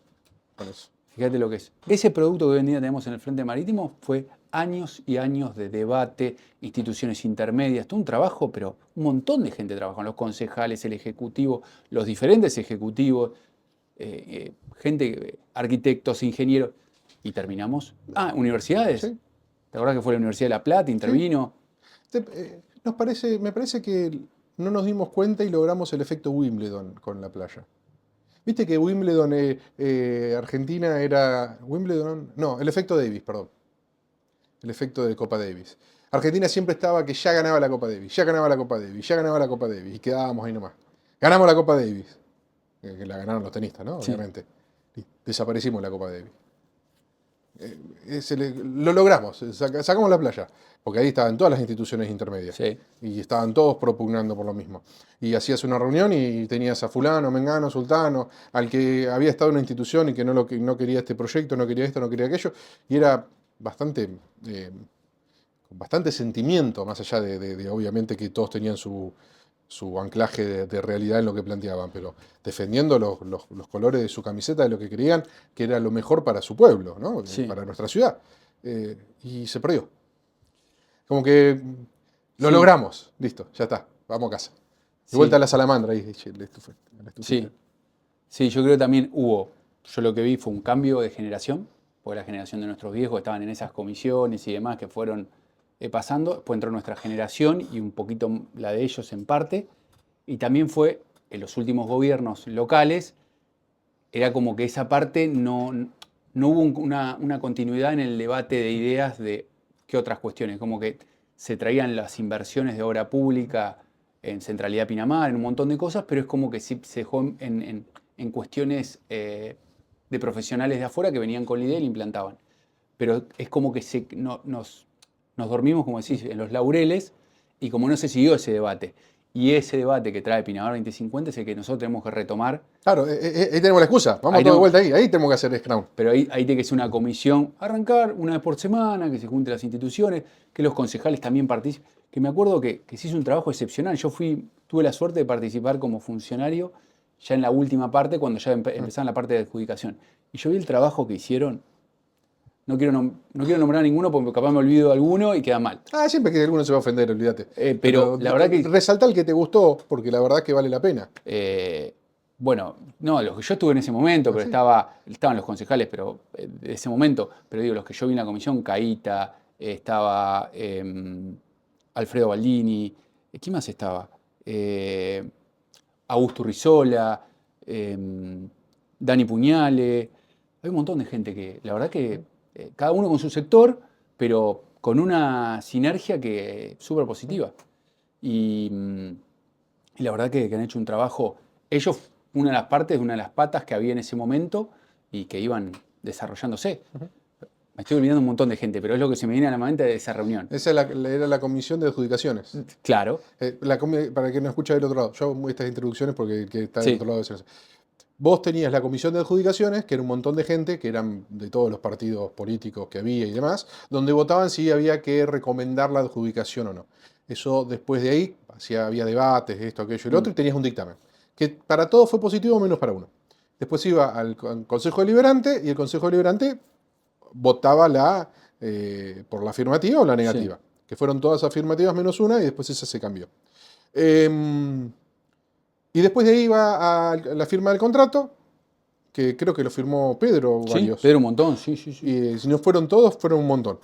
S3: con eso.
S4: Fíjate lo que es. Ese producto que hoy en día tenemos en el Frente Marítimo fue años y años de debate, instituciones intermedias, todo un trabajo, pero un montón de gente trabajó, los concejales, el ejecutivo, los diferentes ejecutivos, gente, arquitectos, ingenieros, y terminamos. Universidades.
S3: Sí.
S4: ¿Te acordás que fue la Universidad de La Plata, intervino?
S3: Me parece que no nos dimos cuenta y logramos el efecto Wimbledon con la playa. Viste que Wimbledon, Argentina era... Wimbledon, no, el efecto Davis, perdón. El efecto de Copa Davis. Argentina siempre estaba que ya ganaba la Copa Davis, ya ganaba la Copa Davis, ya ganaba la Copa Davis. Y quedábamos ahí nomás. Ganamos la Copa Davis. Que la ganaron los tenistas, ¿no?
S4: Sí.
S3: Obviamente. Y desaparecimos la Copa Davis. Lo logramos, sacamos la playa, porque ahí estaban todas las instituciones intermedias
S4: Sí.
S3: y estaban todos propugnando por lo mismo. Y hacías una reunión y tenías a fulano, mengano, sultano, al que había estado en una institución y que no quería este proyecto, no quería esto, no quería aquello, y era bastante, con bastante sentimiento, más allá de obviamente que todos tenían su anclaje de realidad en lo que planteaban, pero defendiendo los colores de su camiseta, de lo que creían que era lo mejor para su pueblo, ¿no?
S4: Sí.
S3: Para nuestra ciudad. Y se perdió. Como que lo
S4: Sí.
S3: logramos, listo, ya está, vamos a casa. De
S4: Sí.
S3: vuelta a la salamandra, ahí, la estufita.
S4: Sí. Sí, yo creo que también yo lo que vi fue un cambio de generación, porque la generación de nuestros viejos estaban en esas comisiones y demás que fueron pasando, después entró nuestra generación y un poquito la de ellos en parte, y también fue en los últimos gobiernos locales, era como que esa parte no hubo una continuidad en el debate de ideas de qué otras cuestiones, como que se traían las inversiones de obra pública en Centralidad Pinamar, en un montón de cosas, pero es como que sí se dejó en cuestiones de profesionales de afuera que venían con la idea y la implantaban. Pero es como que nos dormimos, como decís, en los laureles y como no se siguió ese debate. Y ese debate que trae Pinamar 2050 es el que nosotros tenemos que retomar.
S3: Claro, ahí tenemos la excusa, vamos
S4: Ahí
S3: todo de
S4: no-
S3: vuelta ahí tenemos que hacer Scrum.
S4: Pero ahí tiene que ser una comisión, arrancar una vez por semana, que se junten las instituciones, que los concejales también participen. Que me acuerdo que se hizo un trabajo excepcional. Tuve la suerte de participar como funcionario ya en la última parte, cuando ya empezaban la parte de adjudicación. Y yo vi el trabajo que hicieron. No quiero nombrar a ninguno porque capaz me olvido de alguno y queda mal.
S3: Siempre que alguno se va a ofender, olvídate.
S4: Pero la verdad que...
S3: Resalta el que te gustó, porque la verdad que vale la pena.
S4: Bueno, no, los que yo estuve en ese momento, pero
S3: ¿Sí?
S4: estaban los concejales, pero de ese momento, pero digo, los que yo vi en la comisión, Caíta, estaba Alfredo Baldini, ¿quién más estaba? Augusto Rizola, Dani Puñale, hay un montón de gente que, la verdad que cada uno con su sector, pero con una sinergia que súper positiva. Y la verdad que han hecho un trabajo, ellos, una de las partes, una de las patas que había en ese momento y que iban desarrollándose. Me estoy olvidando un montón de gente, pero es lo que se me viene a la mente de esa reunión.
S3: Esa era la comisión de adjudicaciones.
S4: Claro.
S3: Para el que no escucha del otro lado, yo hago estas introducciones porque el que está del
S4: Sí.
S3: otro lado es... Vos tenías la comisión de adjudicaciones, que era un montón de gente, que eran de todos los partidos políticos que había y demás, donde votaban si había que recomendar la adjudicación o no. Eso después de ahí, había debates, esto, aquello y lo otro, y tenías un dictamen, que para todos fue positivo menos para uno. Después iba al Consejo Deliberante y el Consejo Deliberante votaba por la afirmativa o la negativa,
S4: Sí.
S3: que fueron todas afirmativas menos una y después esa se cambió. Y después de ahí iba a la firma del contrato, que creo que lo firmó Pedro
S4: Sí,
S3: varios.
S4: Pedro un montón, sí.
S3: Y si no fueron todos, fueron un montón.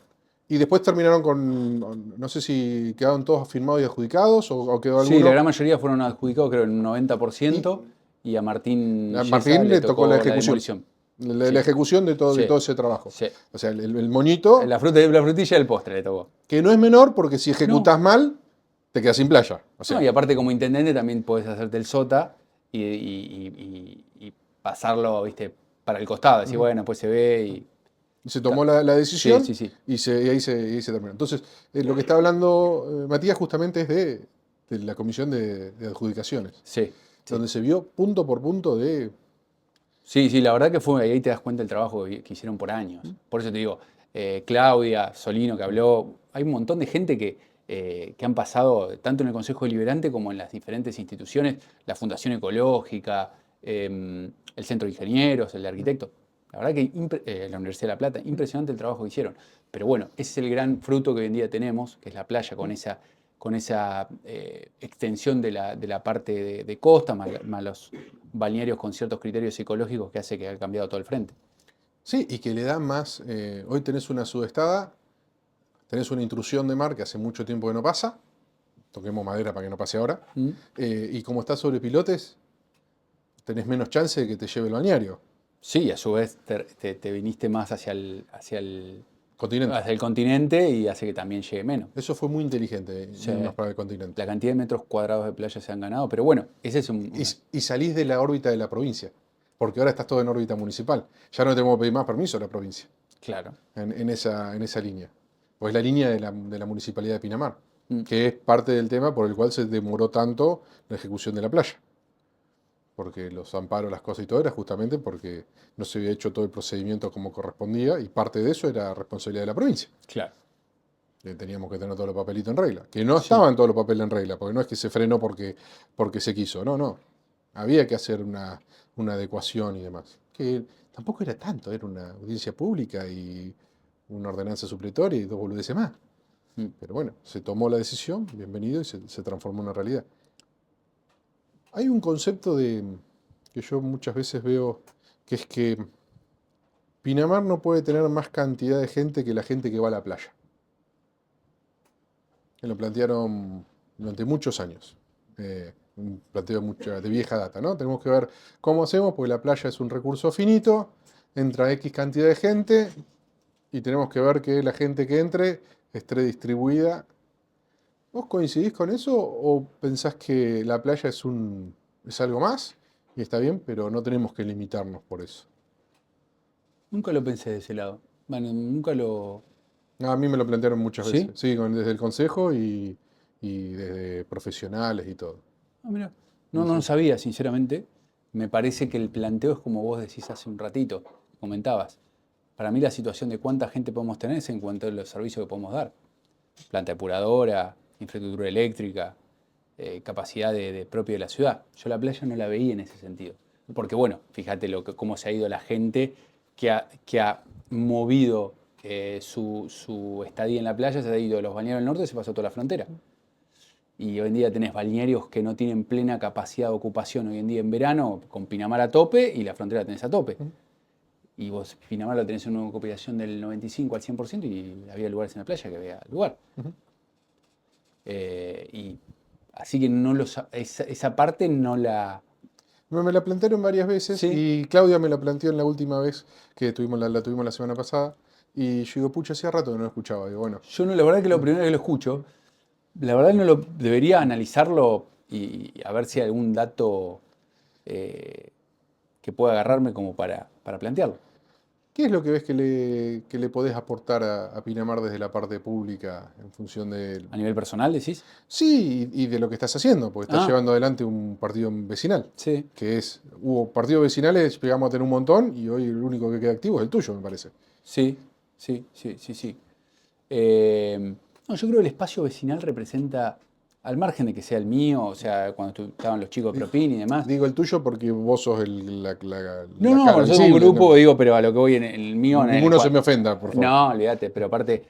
S3: Y después terminaron con, no sé si quedaron todos firmados y adjudicados o quedó
S4: Sí,
S3: alguno.
S4: la gran mayoría fueron adjudicados, creo, en un 90%, y a Martín
S3: A
S4: Yesa
S3: Martín
S4: le
S3: le tocó
S4: tocó
S3: la
S4: la
S3: ejecución.
S4: demolición.
S3: La
S4: Sí,
S3: ejecución de
S4: sí,
S3: todo ese trabajo.
S4: sí.
S3: O sea, el moñito,
S4: La frutilla del postre le tocó.
S3: que no es menor porque si
S4: No,
S3: ejecutás mal, te quedas sin playa. O
S4: no,
S3: sea,
S4: y aparte como intendente también podés hacerte el sota y pasarlo, viste, para el costado. Decir,
S3: ujú.
S4: bueno, pues se ve y...
S3: Se tomó la
S4: Sí,
S3: decisión
S4: sí, sí.
S3: y ahí se terminó. Entonces, lo que está hablando Matías justamente es de la comisión de adjudicaciones,
S4: Sí, sí.
S3: donde se vio punto por punto de...
S4: Sí, sí, la verdad que fue, ahí te das cuenta del trabajo que hicieron por años. Por eso te digo, Claudia, Solino que habló, hay un montón de gente que han pasado tanto en el Consejo Deliberante como en las diferentes instituciones, la Fundación Ecológica, el Centro de Ingenieros, el de Arquitectos. La verdad que la Universidad de La Plata, impresionante el trabajo que hicieron. Pero bueno, ese es el gran fruto que hoy en día tenemos, que es la playa con esa extensión de la parte de costa, más los balnearios con ciertos criterios ecológicos que hace que haya cambiado todo el frente.
S3: Sí, y que le da más... hoy tenés una sudestada, tenés una intrusión de mar que hace mucho tiempo que no pasa, toquemos madera para que no pase ahora,
S4: ¿Mm?
S3: y como estás sobre pilotes, tenés menos chance de que te lleve el balneario,
S4: Sí, a su vez te viniste más
S3: continente.
S4: hacia el continente y hace que también llegue menos.
S3: Eso fue muy inteligente,
S4: O sea,
S3: irnos para el continente.
S4: la cantidad de metros cuadrados de playa se han ganado, pero bueno, ese es
S3: Y salís de la órbita de la provincia, porque ahora estás todo en órbita municipal. Ya no tenemos que pedir más permiso a la provincia
S4: claro.
S3: en esa línea. Pues la línea de la municipalidad de Pinamar,
S4: Mm.
S3: que es parte del tema por el cual se demoró tanto la ejecución de la playa. Porque los amparos, las cosas y todo era justamente porque no se había hecho todo el procedimiento como correspondía y parte de eso era responsabilidad de la provincia.
S4: Claro.
S3: Teníamos que tener todos los papelitos en regla. Que no
S4: Sí.
S3: estaban todos los papeles en regla, porque no es que se frenó porque se quiso. No, no. Había que hacer una adecuación y demás. Que tampoco era tanto, era una audiencia pública y una ordenanza supletoria y dos boludeces más.
S4: Mm.
S3: Pero bueno, se tomó la decisión, bienvenido, y se transformó en una realidad. Hay un concepto que yo muchas veces veo, que es que Pinamar no puede tener más cantidad de gente que la gente que va a la playa. Que lo plantearon durante muchos años. Un planteo de vieja data, ¿no? Tenemos que ver cómo hacemos, porque la playa es un recurso finito, entra X cantidad de gente y tenemos que ver que la gente que entre esté distribuida. ¿Vos coincidís con eso o pensás que la playa es algo más y está bien, pero no tenemos que limitarnos por eso?
S4: Nunca lo pensé de ese lado. Bueno, nunca lo...
S3: No, a mí me lo plantearon muchas
S4: ¿Sí?
S3: veces, sí, desde el consejo y desde profesionales y todo.
S4: Ah, mira.
S3: Sí,
S4: No
S3: sí.
S4: sabía, sinceramente. Me parece que el planteo es como vos decís hace un ratito, comentabas. Para mí la situación de cuánta gente podemos tener es en cuanto a los servicios que podemos dar. Planta depuradora, infraestructura eléctrica, capacidad de propio de la ciudad. Yo la playa no la veía en ese sentido. Porque bueno, fíjate cómo se ha ido la gente que ha movido su estadía en la playa, se ha ido de los balnearios del norte y se pasó a toda la frontera. Y hoy en día tenés balnearios que no tienen plena capacidad de ocupación hoy en día en verano, con Pinamar a tope y la frontera la tenés a tope. Y vos Pinamar lo tenés en una ocupación del 95 al 100% y había lugares en la playa que había lugar.
S3: Ujú.
S4: Y así que esa parte no la...
S3: Me la plantearon varias veces
S4: Sí.
S3: y Claudia me la planteó en la última vez que la tuvimos la semana pasada. Y yo digo, pucha, hacía rato que no lo escuchaba. Digo, bueno,
S4: Yo no, la verdad que lo primero que lo escucho, la verdad no lo debería analizarlo y a ver si hay algún dato que pueda agarrarme como para plantearlo.
S3: ¿qué es lo que ves que le podés aportar a Pinamar desde la parte pública en función de...
S4: A nivel personal, decís.
S3: Sí, y de lo que estás haciendo, porque estás
S4: Ah.
S3: llevando adelante un partido vecinal.
S4: Sí,
S3: Hubo partidos vecinales, llegamos a tener un montón, y hoy el único que queda activo es el tuyo, me parece.
S4: sí. No, yo creo que el espacio vecinal representa, al margen de que sea el mío, o sea, cuando estaban los chicos de Propin y demás.
S3: Digo el tuyo porque vos sos la
S4: No,
S3: cara
S4: nosotros un
S3: visible,
S4: grupo,
S3: ¿no?
S4: digo, pero a lo que voy en el mío...
S3: Ninguno se me ofenda, por favor.
S4: No, olvídate, pero aparte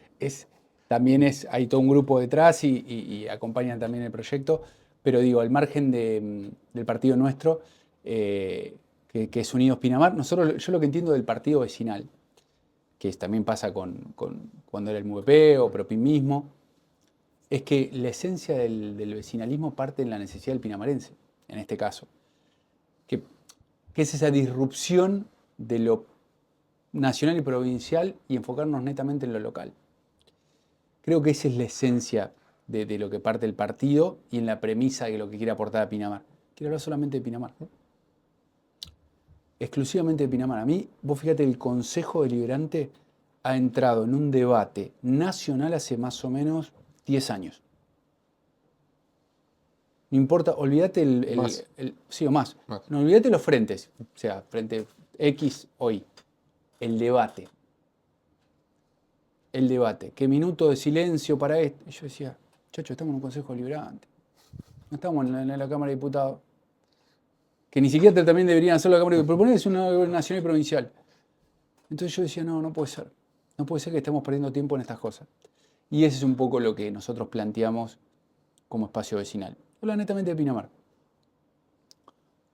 S4: hay todo un grupo detrás y acompañan también el proyecto, pero digo, al margen del partido nuestro, que es Unidos Pinamar, yo lo que entiendo del partido vecinal que también pasa cuando era el MVP o Propin mismo, es que la esencia del vecinalismo parte en la necesidad del pinamarense, en este caso. Que es esa disrupción de lo nacional y provincial y enfocarnos netamente en lo local. Creo que esa es la esencia de lo que parte el partido y en la premisa de lo que quiere aportar a Pinamar. Quiero hablar solamente de Pinamar. Exclusivamente de Pinamar. A mí, vos fíjate, el Consejo Deliberante ha entrado en un debate nacional hace más o menos 10 años. No importa, olvídate
S3: Más.
S4: sí o más.
S3: Más.
S4: No olvídate los frentes, o sea, frente X o Y. El debate. El debate. ¿Qué minuto de silencio para esto? Y yo decía, chacho, estamos en un Consejo Deliberante. No estamos en la Cámara de Diputados. Que ni siquiera también deberían hacer la Cámara de Diputados. Proponer es una nacional y provincial. Entonces yo decía, no puede ser. No puede ser que estemos perdiendo tiempo en estas cosas. Y ese es un poco lo que nosotros planteamos como espacio vecinal. Habla netamente de Pinamar.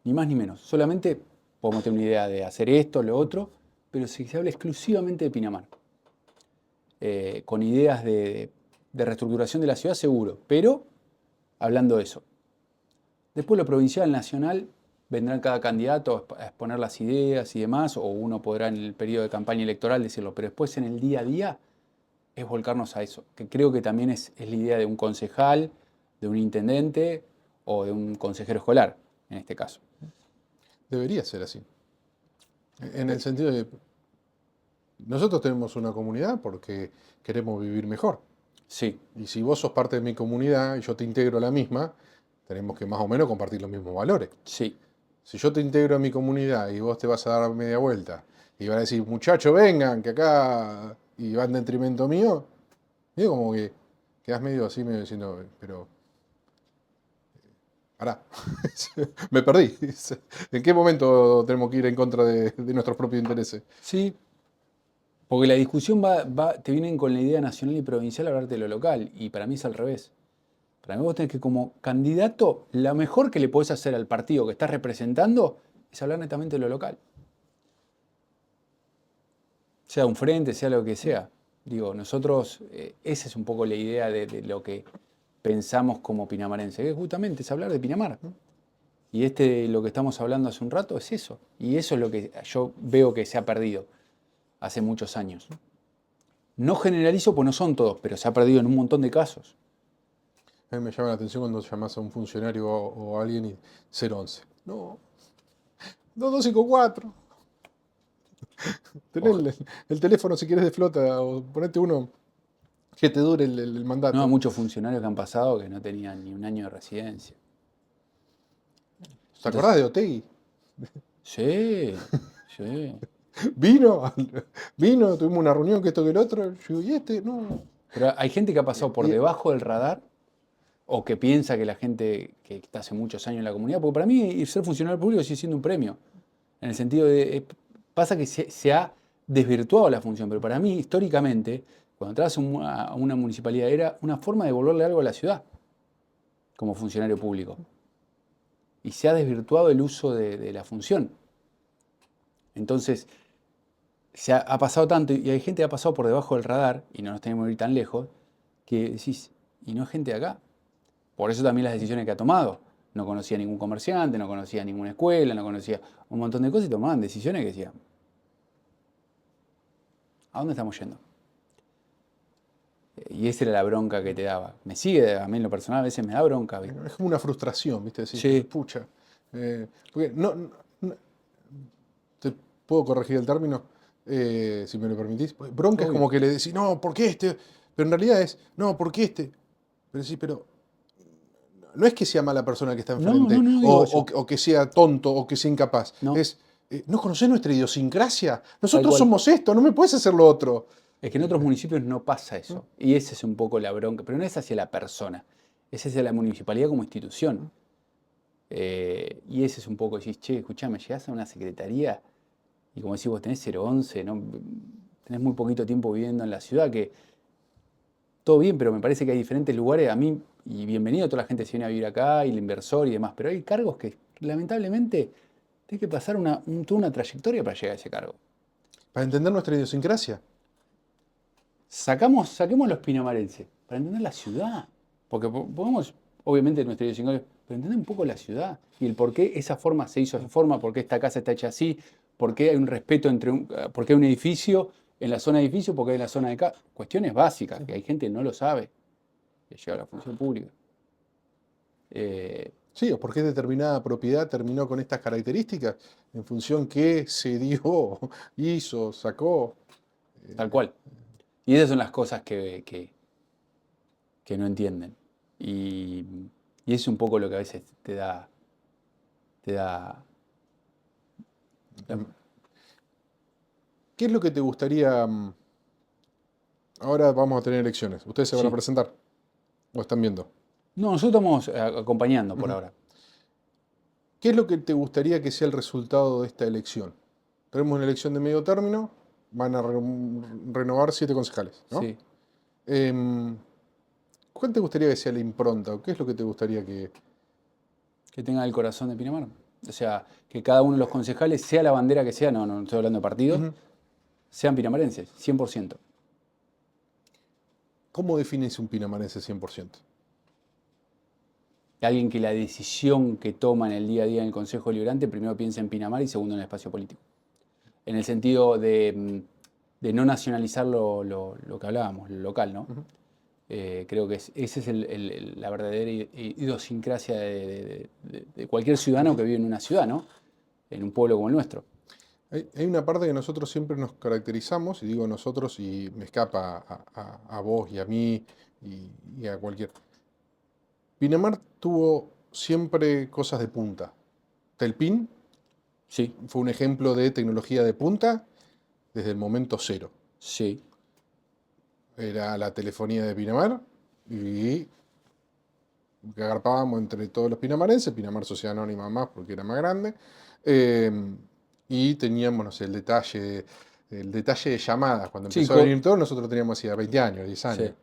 S4: Ni más ni menos. Solamente podemos tener una idea de hacer esto, lo otro, pero si se habla exclusivamente de Pinamar. Con ideas de reestructuración de la ciudad, seguro, pero hablando de eso. Después lo provincial, nacional, vendrán cada candidato a exponer las ideas y demás, o uno podrá en el periodo de campaña electoral decirlo, pero después en el día a día es volcarnos a eso, que creo que también es la idea de un concejal, de un intendente o de un consejero escolar, en este caso.
S3: Debería ser así. En el sentido de, nosotros tenemos una comunidad porque queremos vivir mejor.
S4: Sí,
S3: Y si vos sos parte de mi comunidad y yo te integro a la misma, tenemos que más o menos compartir los mismos valores.
S4: sí.
S3: Si yo te integro a mi comunidad y vos te vas a dar media vuelta y van a decir, muchachos, vengan, que acá, y van de detrimento mío, digo como que quedás medio así, medio diciendo, pero, pará, me perdí. ¿En qué momento tenemos que ir en contra de nuestros propios intereses?
S4: Sí, porque la discusión te vienen con la idea nacional y provincial a hablarte de lo local, y para mí es al revés. Para mí vos tenés que como candidato, lo mejor que le podés hacer al partido que estás representando es hablar netamente de lo local. Sea un frente, sea lo que sea. Digo, nosotros, esa es un poco la idea de lo que pensamos como pinamarense, que justamente es hablar de Pinamar. Y lo que estamos hablando hace un rato es eso. Y eso es lo que yo veo que se ha perdido hace muchos años. No generalizo, pues no son todos, pero se ha perdido en un montón de casos.
S3: A mí me llama la atención cuando llamás a un funcionario o a alguien y 011. No, 2254. Tené el teléfono si quieres de flota o ponete uno que te dure el mandato.
S4: No, muchos funcionarios que han pasado que no tenían ni un año de residencia.
S3: ¿Te acordás de Otegui?
S4: Sí, sí.
S3: Vino, tuvimos una reunión que esto que el otro. Yo digo, ¿y este? No.
S4: Pero hay gente que ha pasado por debajo del radar o que piensa que la gente que está hace muchos años en la comunidad, porque para mí ser funcionario público sigue siendo un premio. En el sentido de, pasa que se ha desvirtuado la función, pero para mí históricamente, cuando entras a una municipalidad, era una forma de devolverle algo a la ciudad como funcionario público. Y se ha desvirtuado el uso de la función. Entonces, ha pasado tanto, y hay gente que ha pasado por debajo del radar, y no nos tenemos que ir tan lejos, que decís, y no es gente de acá. Por eso también las decisiones que ha tomado. No conocía ningún comerciante, no conocía ninguna escuela, no conocía un montón de cosas y tomaban decisiones que decían, ¿a dónde estamos yendo? Y esa era la bronca que te daba. Me sigue, a mí en lo personal a veces me da bronca. ¿Viste?
S3: Es como una frustración, ¿viste? Decir,
S4: Sí.
S3: pucha. Porque no, te puedo corregir el término, si me lo permitís. Bronca es
S4: Obvio.
S3: como que le decís, no, ¿por qué este? Pero en realidad es, no, ¿por qué este? Pero sí, pero no es que sea mala persona que está enfrente,
S4: No digo eso.
S3: o que sea tonto, o que sea incapaz.
S4: No.
S3: Es, ¿no conocés nuestra idiosincrasia?
S4: Tal
S3: Nosotros
S4: cual.
S3: somos esto, no me puedes hacer lo otro.
S4: Es que en otros municipios no pasa eso. Y esa es un poco la bronca. Pero no es hacia la persona. Es hacia la municipalidad como institución. Y ese es un poco, decís, che, escuchame, llegás a una secretaría y como decís vos tenés 011, ¿no? Tenés muy poquito tiempo viviendo en la ciudad, que todo bien, pero me parece que hay diferentes lugares. A mí, y bienvenido a toda la gente que se viene a vivir acá, y el inversor y demás, pero hay cargos que lamentablemente tenés que pasar toda una trayectoria para llegar a ese cargo.
S3: Para entender nuestra idiosincrasia.
S4: Saquemos los pinamarenses para entender la ciudad. Porque podemos, obviamente, nuestra idiosincrasia, pero entender un poco la ciudad y el por qué esa forma se hizo de esa forma, por qué esta casa está hecha así, por qué hay un respeto por qué hay un edificio en la zona de edificio, por qué hay en la zona de casa. Cuestiones básicas que hay gente que no lo sabe, que llega a la función pública.
S3: Sí, o por qué determinada propiedad terminó con estas características, en función que se dio, hizo, sacó.
S4: Tal cual. Y esas son las cosas que no entienden. Y es un poco lo que a veces te da.
S3: ¿Qué es lo que te gustaría? Ahora vamos a tener elecciones. ¿Ustedes se van a
S4: Sí.
S3: presentar? ¿O están viendo?
S4: No, nosotros estamos acompañando por ahora.
S3: ¿Qué es lo que te gustaría que sea el resultado de esta elección? Tenemos una elección de medio término, van a renovar 7 concejales, ¿no?
S4: Sí.
S3: ¿Cuál te gustaría que sea la impronta? ¿O qué es lo que te gustaría que...?
S4: Que tenga el corazón de Pinamar. O sea, que cada uno de los concejales, sea la bandera que sea, no estoy hablando de partidos,
S3: Ujú.
S4: sean pinamarenses, 100%.
S3: ¿Cómo defines un pinamarense 100%?
S4: Alguien que la decisión que toma en el día a día en el Consejo Deliberante primero piensa en Pinamar y segundo en el espacio político. En el sentido de no nacionalizar lo que hablábamos, lo local, ¿no?
S3: Ujú.
S4: Creo que esa es la verdadera idiosincrasia de cualquier ciudadano que vive en una ciudad, ¿no? En un pueblo como el nuestro.
S3: Hay una parte que nosotros siempre nos caracterizamos, y digo nosotros y me escapa a vos y a mí y a cualquier. Pinamar tuvo siempre cosas de punta. Telpin
S4: Sí,
S3: fue un ejemplo de tecnología de punta desde el momento cero.
S4: sí,
S3: Era la telefonía de Pinamar y que agarpábamos entre todos los pinamarenses, Pinamar Sociedad Anónima más porque era más grande, y teníamos, no sé, el detalle de llamadas. Cuando
S4: Sí,
S3: empezó a venir todo, nosotros teníamos hacía 20 años, 10 años.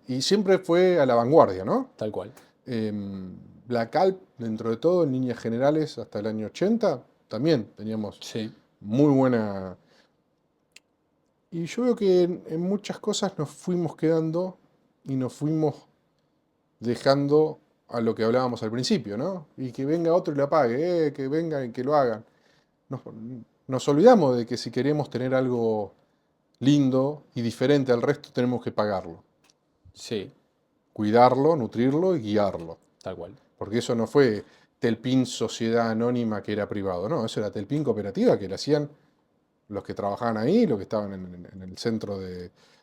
S3: Y siempre fue a la vanguardia, ¿no?
S4: tal cual.
S3: Black Alp, dentro de todo, en líneas generales, hasta el año 80, también teníamos
S4: Sí,
S3: muy buena... Y yo veo que en muchas cosas nos fuimos quedando y nos fuimos dejando a lo que hablábamos al principio, ¿no? Y que venga otro y lo apague, que vengan y que lo hagan. Nos, nos olvidamos de que si queremos tener algo lindo y diferente al resto, tenemos que pagarlo.
S4: sí,
S3: Cuidarlo, nutrirlo y guiarlo.
S4: tal cual.
S3: Porque eso no fue Telpin Sociedad Anónima que era privado, no, eso era Telpin Cooperativa que lo hacían los que trabajaban ahí, los que estaban en el centro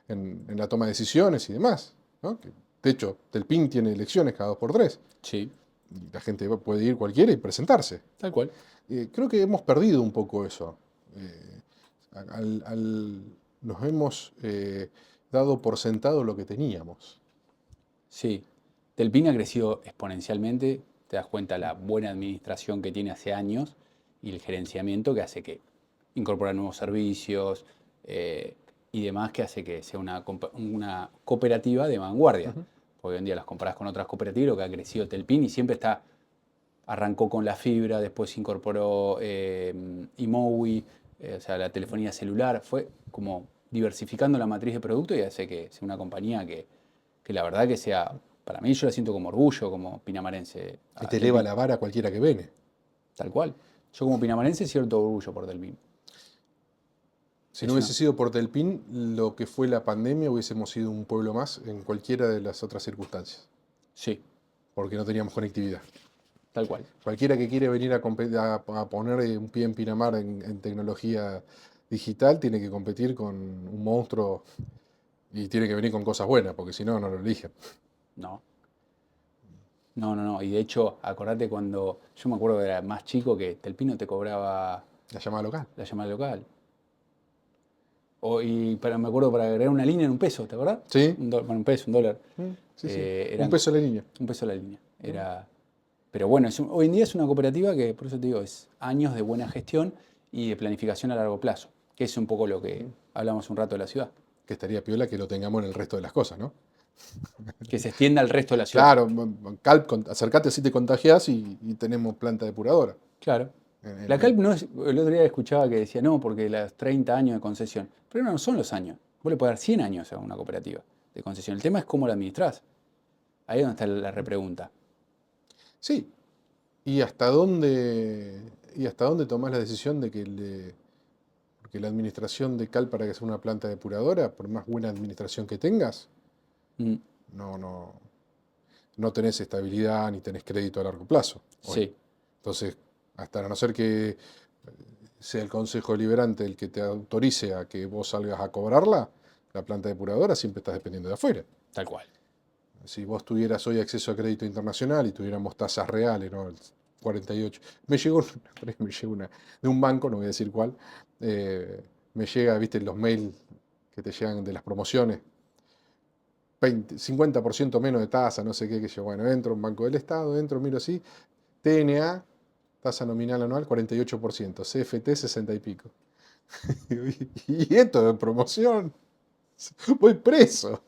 S3: en la toma de decisiones y demás, ¿no? De hecho, Telpin tiene elecciones cada 2 por 3
S4: Sí,
S3: y la gente puede ir cualquiera y presentarse.
S4: tal cual.
S3: Creo que hemos perdido un poco eso. Nos hemos dado por sentado lo que teníamos.
S4: Sí. Telpin ha crecido exponencialmente, te das cuenta la buena administración que tiene hace años y el gerenciamiento que hace que incorpora nuevos servicios y demás, que hace que sea una cooperativa de vanguardia. Porque hoy en día las comparás con otras cooperativas, lo que ha crecido Telpin y siempre arrancó con la fibra, después incorporó iMowi, o sea, la telefonía celular, fue como diversificando la matriz de producto y hace que sea una compañía que la verdad que sea, para mí yo la siento como orgullo, como pinamarense.
S3: Que te eleva la vara a cualquiera que viene.
S4: Tal cual. Yo como pinamarense siento orgullo por Telpin.
S3: Si no hubiese sido por Telpin, lo que fue la pandemia, hubiésemos sido un pueblo más en cualquiera de las otras circunstancias.
S4: Sí,
S3: Porque no teníamos conectividad.
S4: tal cual.
S3: Cualquiera que quiere venir a poner un pie en Pinamar en tecnología digital tiene que competir con un monstruo y tiene que venir con cosas buenas, porque si no, no lo eligen.
S4: No. No. Y de hecho, acordate cuando yo me acuerdo que era más chico que Telpin no te cobraba
S3: La llamada local.
S4: la llamada local. Me acuerdo para agregar una línea en $1, ¿te acordás?
S3: Sí.
S4: Bueno, $1, $1.
S3: Sí, sí.
S4: Eran
S3: $1 la línea.
S4: $1 la línea. Pero bueno, hoy en día es una cooperativa que, por eso te digo, es años de buena gestión y de planificación a largo plazo, que es un poco lo que hablamos un rato de la ciudad.
S3: Que estaría piola que lo tengamos en el resto de las cosas, ¿no?
S4: Que se extienda al resto de la ciudad.
S3: Claro, Calp, acercate así te contagias y tenemos planta depuradora.
S4: Claro. La Calp no es, el otro día escuchaba que decía, no, porque los 30 años de concesión. Pero no son los años. Vos le podés dar 100 años a una cooperativa de concesión. El tema es cómo la administrás. Ahí es donde está la repregunta.
S3: Sí. ¿Y hasta dónde tomás la decisión de porque la administración de Cal para que sea una planta depuradora, por más buena administración que tengas,
S4: Mm,
S3: no tenés estabilidad ni tenés crédito a largo plazo hoy?
S4: sí,
S3: Entonces, hasta a no ser que sea el Consejo Deliberante el que te autorice a que vos salgas a cobrarla, la planta depuradora siempre estás dependiendo de afuera.
S4: tal cual.
S3: Si vos tuvieras hoy acceso a crédito internacional y tuviéramos tasas reales, ¿no? El 48. Me llegó una de un banco, no voy a decir cuál. Me llega, viste, los mails que te llegan de las promociones. 50% menos de tasa, no sé qué, que yo, bueno, entro a un banco del Estado, miro así, TNA, tasa nominal anual 48%, CFT 60 y pico. Y esto de promoción, voy preso.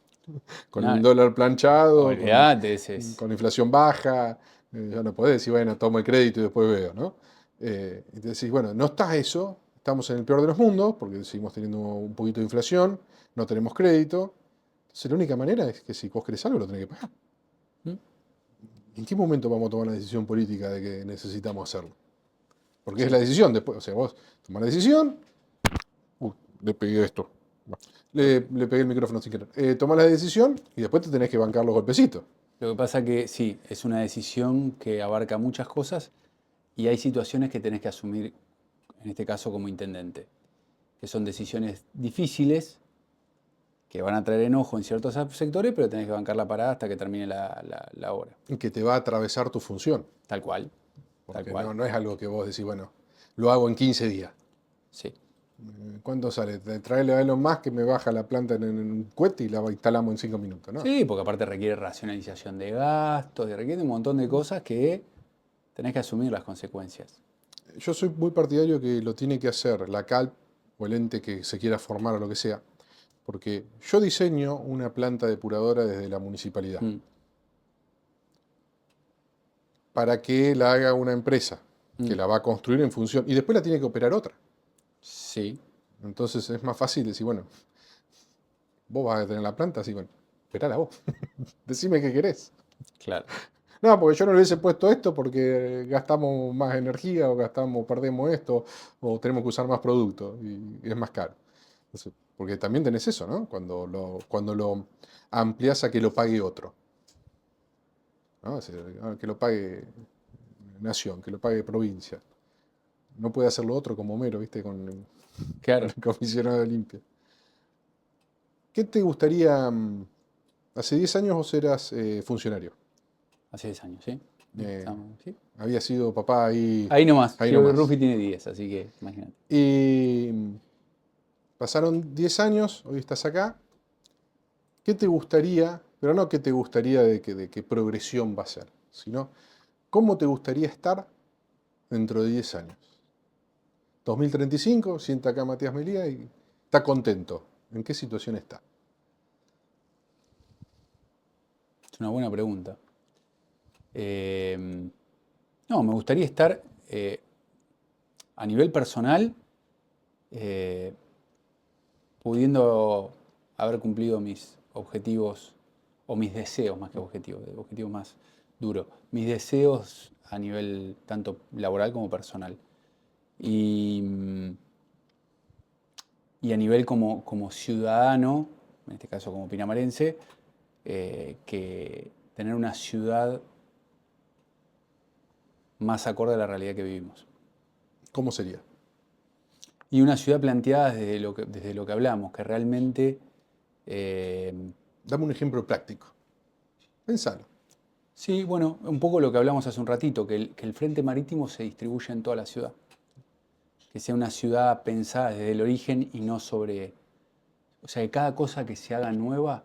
S3: Con
S4: No,
S3: el dólar planchado,
S4: olvidate, ese es.
S3: con inflación baja, ya no podés decir, bueno, tomo el crédito y después veo, ¿no? Y te decís, bueno, no está eso, estamos en el peor de los mundos, porque seguimos teniendo un poquito de inflación, no tenemos crédito. Entonces la única manera es que si vos querés algo lo tenés que pagar.
S4: ¿Mm?
S3: ¿En qué momento vamos a tomar la decisión política de que necesitamos hacerlo? Porque es
S4: Sí.
S3: la decisión después, o sea, vos tomás la decisión, le pegué esto. Le pegué el micrófono sin querer. Tomás la decisión y después te tenés que bancar los golpecitos.
S4: Lo que pasa que sí, es una decisión que abarca muchas cosas y hay situaciones que tenés que asumir, en este caso como intendente, que son decisiones difíciles, que van a traer enojo en ciertos sectores, pero tenés que bancar la parada hasta que termine la obra.
S3: Que te va a atravesar tu función.
S4: Tal cual, tal
S3: Porque
S4: cual.
S3: no es algo que vos decís, bueno, lo hago en 15 días.
S4: Sí,
S3: ¿Cuánto sale? Traerle a Elon Musk que me baja la planta en un cohete y la instalamos en 5 minutos, ¿no?
S4: sí, porque aparte requiere racionalización de gastos, requiere un montón de cosas que tenés que asumir las consecuencias.
S3: Yo soy muy partidario que lo tiene que hacer la CALP o el ente que se quiera formar o lo que sea. Porque yo diseño una planta depuradora desde la municipalidad
S4: Mm,
S3: para que la haga una empresa que
S4: mm,
S3: la va a construir en función y después la tiene que operar otra.
S4: sí,
S3: Entonces es más fácil decir, bueno, vos vas a tener la planta, así bueno, operala vos. Decime qué querés.
S4: claro.
S3: No, porque yo no le hubiese puesto esto porque gastamos más energía o perdemos esto o tenemos que usar más productos y es más caro. Entonces, porque también tenés eso, ¿no? Cuando lo ampliás a que lo pague otro, ¿no? O sea, que lo pague nación, que lo pague provincia. No puede hacerlo otro como Homero, ¿viste? Con
S4: Claro.
S3: el comisionado de limpia. ¿Qué te gustaría? Hace 10 años vos eras funcionario.
S4: Hace 10 años, ¿sí?
S3: Eh,
S4: ¿Sí?
S3: Había sido papá ahí.
S4: Ahí nomás.
S3: Ahí
S4: Yo
S3: nomás.
S4: Rufi tiene 10, así que imagínate.
S3: Y pasaron 10 años, hoy estás acá. ¿Qué te gustaría? Pero no qué te gustaría de qué progresión va a ser, sino cómo te gustaría estar dentro de 10 años. 2035, sienta acá Matías Melía y está contento. ¿En qué situación está?
S4: Es una buena pregunta. No, me gustaría estar a nivel personal pudiendo haber cumplido mis objetivos o mis deseos más que objetivos más duros, mis deseos a nivel tanto laboral como personal. Y a nivel como ciudadano, en este caso como pinamarense, que tener una ciudad más acorde a la realidad que vivimos.
S3: ¿Cómo sería?
S4: Y una ciudad planteada desde lo que hablamos, que realmente...
S3: Dame un ejemplo práctico. Pensalo.
S4: sí, bueno, un poco lo que hablamos hace un ratito, que el frente marítimo se distribuye en toda la ciudad. Que sea una ciudad pensada desde el origen y no sobre... O sea, que cada cosa que se haga nueva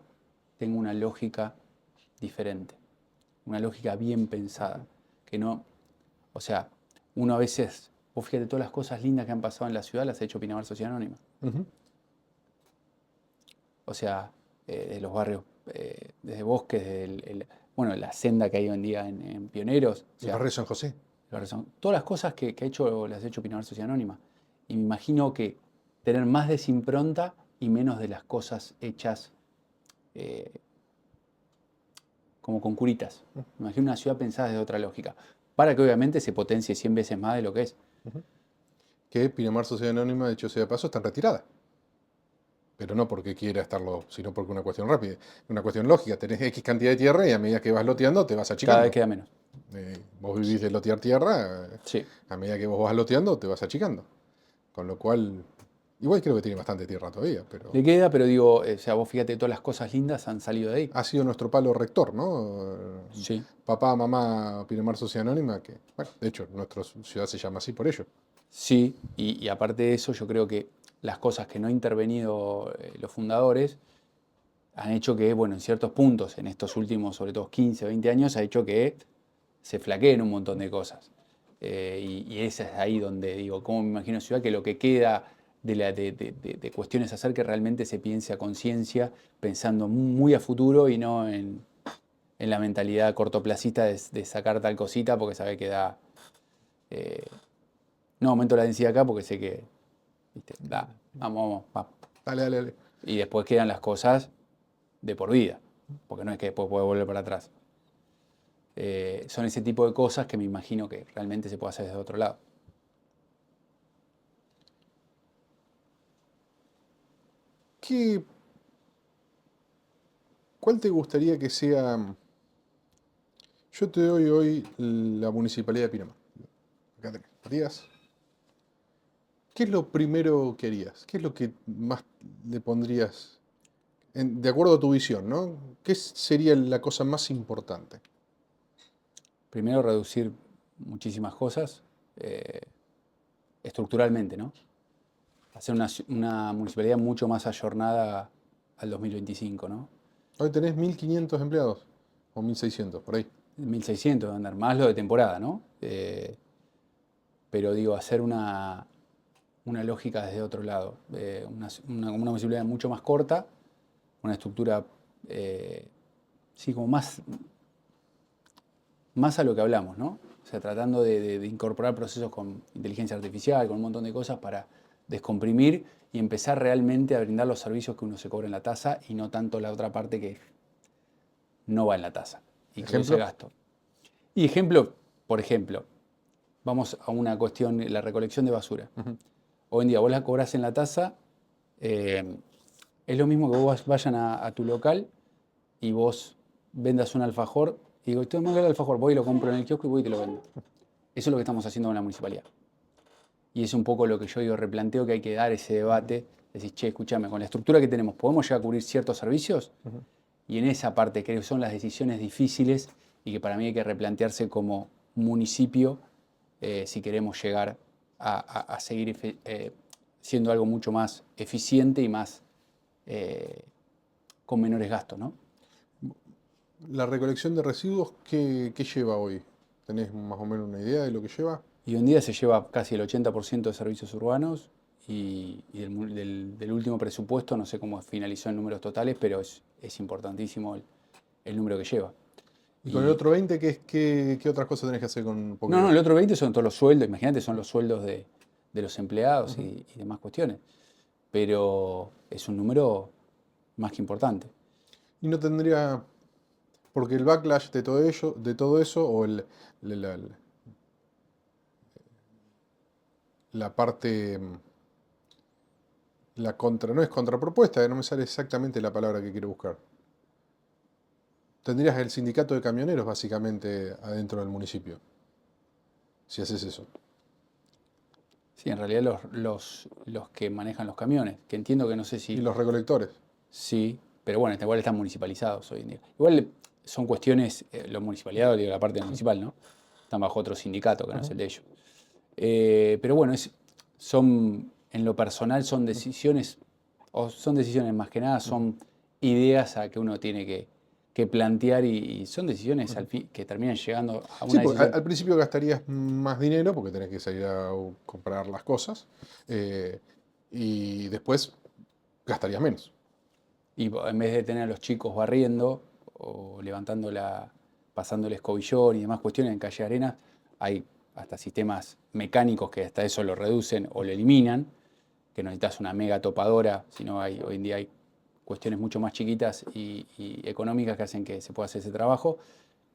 S4: tenga una lógica diferente. Una lógica bien pensada. Que no... O sea, uno a veces... Vos fíjate, todas las cosas lindas que han pasado en la ciudad las ha hecho Pinamar Sociedad Anónima.
S3: Ujú.
S4: O sea, de los barrios, desde Bosques, bueno, la senda que hay hoy en día en Pioneros. O
S3: El
S4: sea,
S3: barrio San José.
S4: todas las cosas que ha hecho, las ha hecho Pinamar Sociedad Anónima. Y me imagino que tener más desimpronta y menos de las cosas hechas como con curitas. Me imagino una ciudad pensada desde otra lógica, para que obviamente se potencie 100 veces más de lo que es.
S3: Que Pinamar Sociedad Anónima, dicho sea de paso, está en retirada. Pero no porque quiera estarlo, sino porque una cuestión rápida. Una cuestión lógica. Tenés X cantidad de tierra y a medida que vas loteando te vas
S4: Cada
S3: achicando.
S4: vez queda menos.
S3: Vos vivís de lotear tierra,
S4: Sí.
S3: a medida que vos vas loteando te vas achicando. Con lo cual, igual creo que tiene bastante tierra todavía, pero
S4: Le queda, pero digo, o sea, vos fíjate, todas las cosas lindas han salido de ahí.
S3: ha sido nuestro palo rector, ¿no?
S4: Sí.
S3: Papá, mamá, Pinamar Sociedad Anónima, que, bueno, de hecho, nuestra ciudad se llama así por ello.
S4: Sí, y aparte de eso, yo creo que las cosas que no han intervenido los fundadores han hecho que, bueno, en ciertos puntos, en estos últimos, sobre todo 15, 20 años, ha hecho que se flaqueen un montón de cosas. Y esa es ahí donde digo, ¿cómo me imagino ciudad? Que lo que queda de cuestiones a hacer que realmente se piense a conciencia, pensando muy a futuro y no en la mentalidad cortoplacista de sacar tal cosita porque sabe que da... no aumento la densidad acá porque sé que, viste, vamos.
S3: Dale, dale, dale.
S4: Y después quedan las cosas de por vida, porque no es que después puede volver para atrás. Son ese tipo de cosas que me imagino que realmente se puede hacer desde otro lado.
S3: ¿Qué, ¿Cuál te gustaría que sea? Yo te doy hoy la Municipalidad de Pinamar. Acá tenés, Matías. ¿Qué es lo primero que harías? ¿Qué es lo que más le pondrías, de acuerdo a tu visión, ¿no? ¿Qué sería la cosa más importante?
S4: Primero, reducir muchísimas cosas estructuralmente, ¿no? Hacer una municipalidad mucho más ayornada al 2025, ¿no?
S3: Hoy tenés 1.500 empleados, o 1.600, por ahí.
S4: 1600 de andar, más lo de temporada, ¿no? Pero digo, hacer una lógica desde otro lado. Una municipalidad mucho más corta, una estructura, sí, como más a lo que hablamos, ¿no? O sea, tratando de incorporar procesos con inteligencia artificial, con un montón de cosas para descomprimir y empezar realmente a brindar los servicios que uno se cobra en la tasa y no tanto la otra parte que no va en la tasa y que produce
S3: ¿Ejemplo?
S4: gasto. Y ejemplo, por ejemplo, vamos a una cuestión, la recolección de basura. Hoy en día vos la cobrás en la tasa, es lo mismo que vos vayan a tu local y vos vendas un alfajor y digo, tengo que el alfajor, voy y lo compro en el kiosco y voy y te lo vendo. Eso es lo que estamos haciendo con la municipalidad. Y es un poco lo que yo digo, replanteo que hay que dar ese debate, decir, che, escúchame, con la estructura que tenemos, ¿podemos llegar a cubrir ciertos servicios? Y en esa parte creo que son las decisiones difíciles y que para mí hay que replantearse como municipio si queremos llegar a seguir siendo algo mucho más eficiente y más con menores gastos, ¿no?
S3: La recolección de residuos, ¿qué lleva hoy? ¿Tenés más o menos una idea de lo que lleva?
S4: Y hoy en día se lleva casi el 80% de servicios urbanos y del último presupuesto, no sé cómo finalizó en números totales, pero es importantísimo el número que lleva.
S3: ¿Y con el otro 20 qué otras cosas tenés que hacer con poco?
S4: No, el otro 20 son todos los sueldos, imagínate, son los sueldos de los empleados y demás cuestiones. Pero es un número más que importante.
S3: Y no tendría, porque el backlash de todo eso, o la parte, no es contrapropuesta, no me sale exactamente la palabra que quiero buscar. Tendrías el sindicato de camioneros básicamente adentro del municipio, si haces eso.
S4: Sí, en realidad los que manejan los camiones, que entiendo que no sé si...
S3: Y los recolectores.
S4: Sí, pero bueno, igual están municipalizados hoy en día. Igual son cuestiones, los municipalidades, digo, la parte municipal, ¿no? Están bajo otro sindicato que no es el de ellos. Pero bueno, en lo personal son decisiones, o son decisiones más que nada, son ideas a que uno tiene que plantear y son decisiones al fin que terminan llegando a
S3: Sí,
S4: una
S3: porque
S4: decisión.
S3: al principio gastarías más dinero porque tenés que salir a comprar las cosas y después gastarías menos.
S4: Y en vez de tener a los chicos barriendo o pasando el escobillón y demás cuestiones en calle Arenas, hay hasta sistemas mecánicos que hasta eso lo reducen o lo eliminan. que no necesitas una mega topadora, sino hoy en día hay cuestiones mucho más chiquitas y económicas que hacen que se pueda hacer ese trabajo,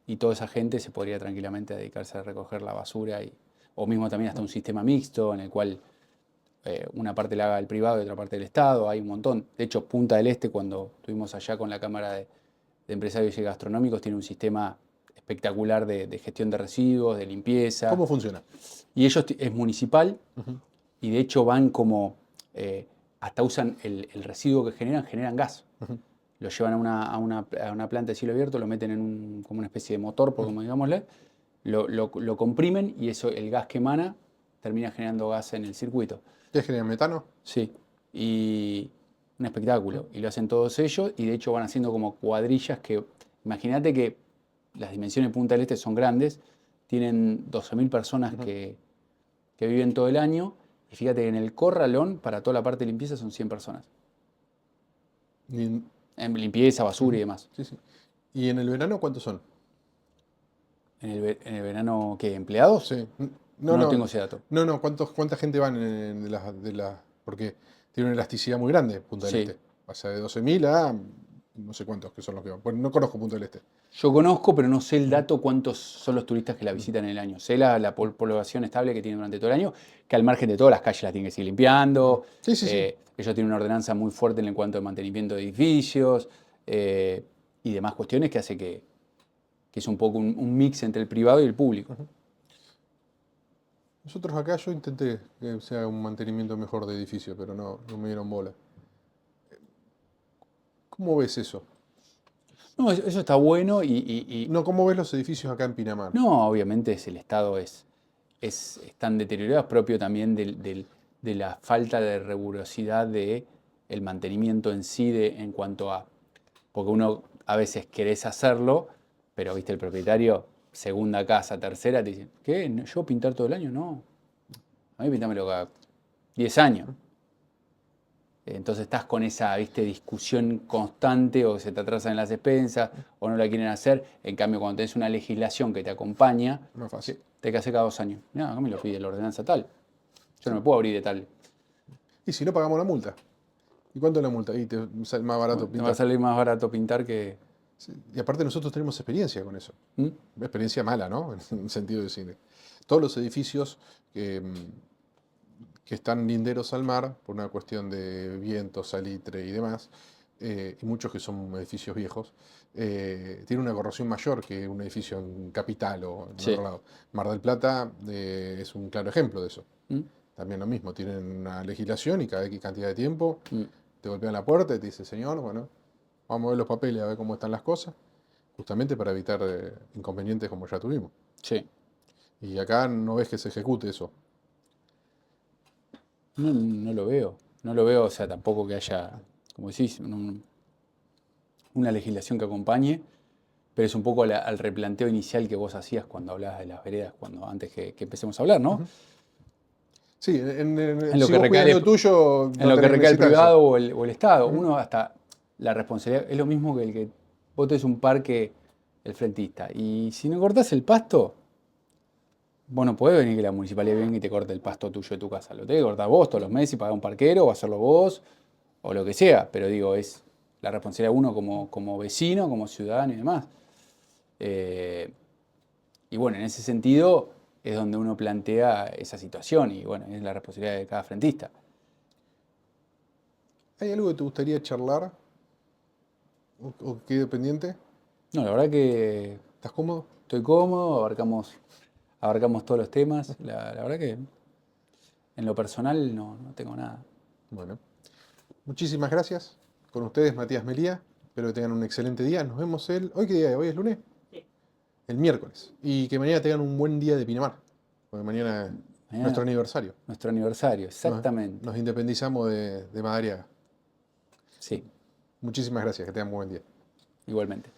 S4: y toda esa gente se podría tranquilamente dedicarse a recoger la basura, o mismo también hasta un sistema mixto en el cual una parte la haga el privado y otra parte del Estado. Hay un montón. De hecho, Punta del Este, cuando estuvimos allá con la Cámara de Empresarios y Gastronómicos, tiene un sistema espectacular de gestión de residuos, de limpieza.
S3: ¿Cómo funciona?
S4: Y ellos es municipal, y de hecho van como, hasta usan el residuo que generan gas. Lo llevan a una planta de cielo abierto, lo meten en como una especie de motor, por como digámosle, lo comprimen, y eso, el gas que emana termina generando gas en el circuito.
S3: ¿Qué genera metano?
S4: Sí, y un espectáculo. Y lo hacen todos ellos, y de hecho van haciendo como cuadrillas que, imagínate que las dimensiones de Punta del Este son grandes, tienen 12.000 personas que viven todo el año, y fíjate que en el corralón, para toda la parte de limpieza, son 100 personas.
S3: Y
S4: En limpieza, basura y demás.
S3: sí, sí. ¿Y en el verano cuántos son?
S4: ¿En el verano qué? ¿Empleados?
S3: Sí.
S4: No tengo ese dato.
S3: No, ¿cuánta gente van porque tiene una elasticidad muy grande Punta del
S4: Sí.
S3: Este? Pasa de 12.000 a no sé cuántos que son los que van. Bueno, no conozco Punta del Este.
S4: Yo conozco, pero no sé el dato cuántos son los turistas que la visitan en el año. Sé la población estable que tiene durante todo el año, que al margen de todas las calles las tienen que seguir limpiando.
S3: Sí, sí, sí.
S4: Ellos tienen una ordenanza muy fuerte en cuanto a mantenimiento de edificios y demás cuestiones que hace que es un poco un mix entre el privado y el público.
S3: Nosotros acá yo intenté que sea un mantenimiento mejor de edificio, pero no me dieron bola. ¿Cómo ves eso?
S4: No, eso está bueno y
S3: No, ¿cómo ves los edificios acá en Pinamar?
S4: no, obviamente el estado están deteriorados, propio también de la falta de rigurosidad del mantenimiento en sí en cuanto a... Porque uno a veces querés hacerlo, pero viste el propietario, segunda casa, tercera, te dicen, ¿qué? ¿Yo pintar todo el año? No. A mí pintámelo cada 10 años. Entonces estás con esa, viste, discusión constante, o se te atrasan las expensas, o no la quieren hacer. En cambio, cuando tenés una legislación que te acompaña,
S3: Más fácil.
S4: te que hace cada 2 años. Mira, acá me lo pide la ordenanza tal. Yo no me puedo abrir de tal.
S3: Y si no pagamos la multa. ¿Y cuánto es la multa? Y te sale más barato
S4: Te va a
S3: pintar.
S4: salir más barato pintar que...
S3: Sí. Y aparte nosotros tenemos experiencia con eso.
S4: ¿Mm?
S3: Experiencia mala, ¿no? En el sentido de cine. Todos los edificios que están linderos al mar, por una cuestión de viento, salitre y demás, y muchos que son edificios viejos, tienen una corrosión mayor que un edificio en Capital o en
S4: Sí.
S3: otro lado. Mar del Plata es un claro ejemplo de eso.
S4: ¿Mm?
S3: También lo mismo, tienen una legislación y cada X cantidad de tiempo
S4: ¿Mm?
S3: te golpean la puerta y te dice, señor, bueno, vamos a ver los papeles, a ver cómo están las cosas, justamente para evitar inconvenientes como ya tuvimos.
S4: Sí.
S3: Y acá no ves que se ejecute eso.
S4: No lo veo. No lo veo, o sea, tampoco que haya, como decís, una legislación que acompañe, pero es un poco al replanteo inicial que vos hacías cuando hablabas de las veredas, antes que empecemos a hablar, ¿no?
S3: Sí,
S4: En lo
S3: si
S4: que
S3: vos
S4: recae
S3: cuidás lo tuyo,
S4: en
S3: no
S4: lo que
S3: tenés
S4: recae el
S3: necesitas
S4: privado
S3: eso.
S4: o el Estado. Uno hasta la responsabilidad, es lo mismo que el que vos tenés un parque, el frentista, y si no cortás el pasto, vos no podés venir que la municipalidad venga y te corte el pasto tuyo de tu casa. Lo tenés que cortar vos todos los meses y pagar un parquero, o hacerlo vos, o lo que sea. Pero digo, es la responsabilidad de uno como vecino, como ciudadano y demás. Y bueno, en ese sentido es donde uno plantea esa situación, y bueno, es la responsabilidad de cada frentista.
S3: ¿Hay algo que te gustaría charlar? ¿O quede pendiente?
S4: No, la verdad que
S3: ¿Estás cómodo?
S4: estoy cómodo, abarcamos todos los temas. La verdad que en lo personal no tengo nada.
S3: Bueno, muchísimas gracias. Con ustedes, Matías Melía. Espero que tengan un excelente día. Nos vemos ¿Hoy qué día es? ¿Hoy es lunes?
S5: Sí.
S3: El miércoles. Y que mañana tengan un buen día de Pinamar. Porque mañana es nuestro aniversario.
S4: Nuestro aniversario, exactamente.
S3: Nos independizamos de Madariaga.
S4: Sí,
S3: Muchísimas gracias. Que tengan un buen día.
S4: igualmente.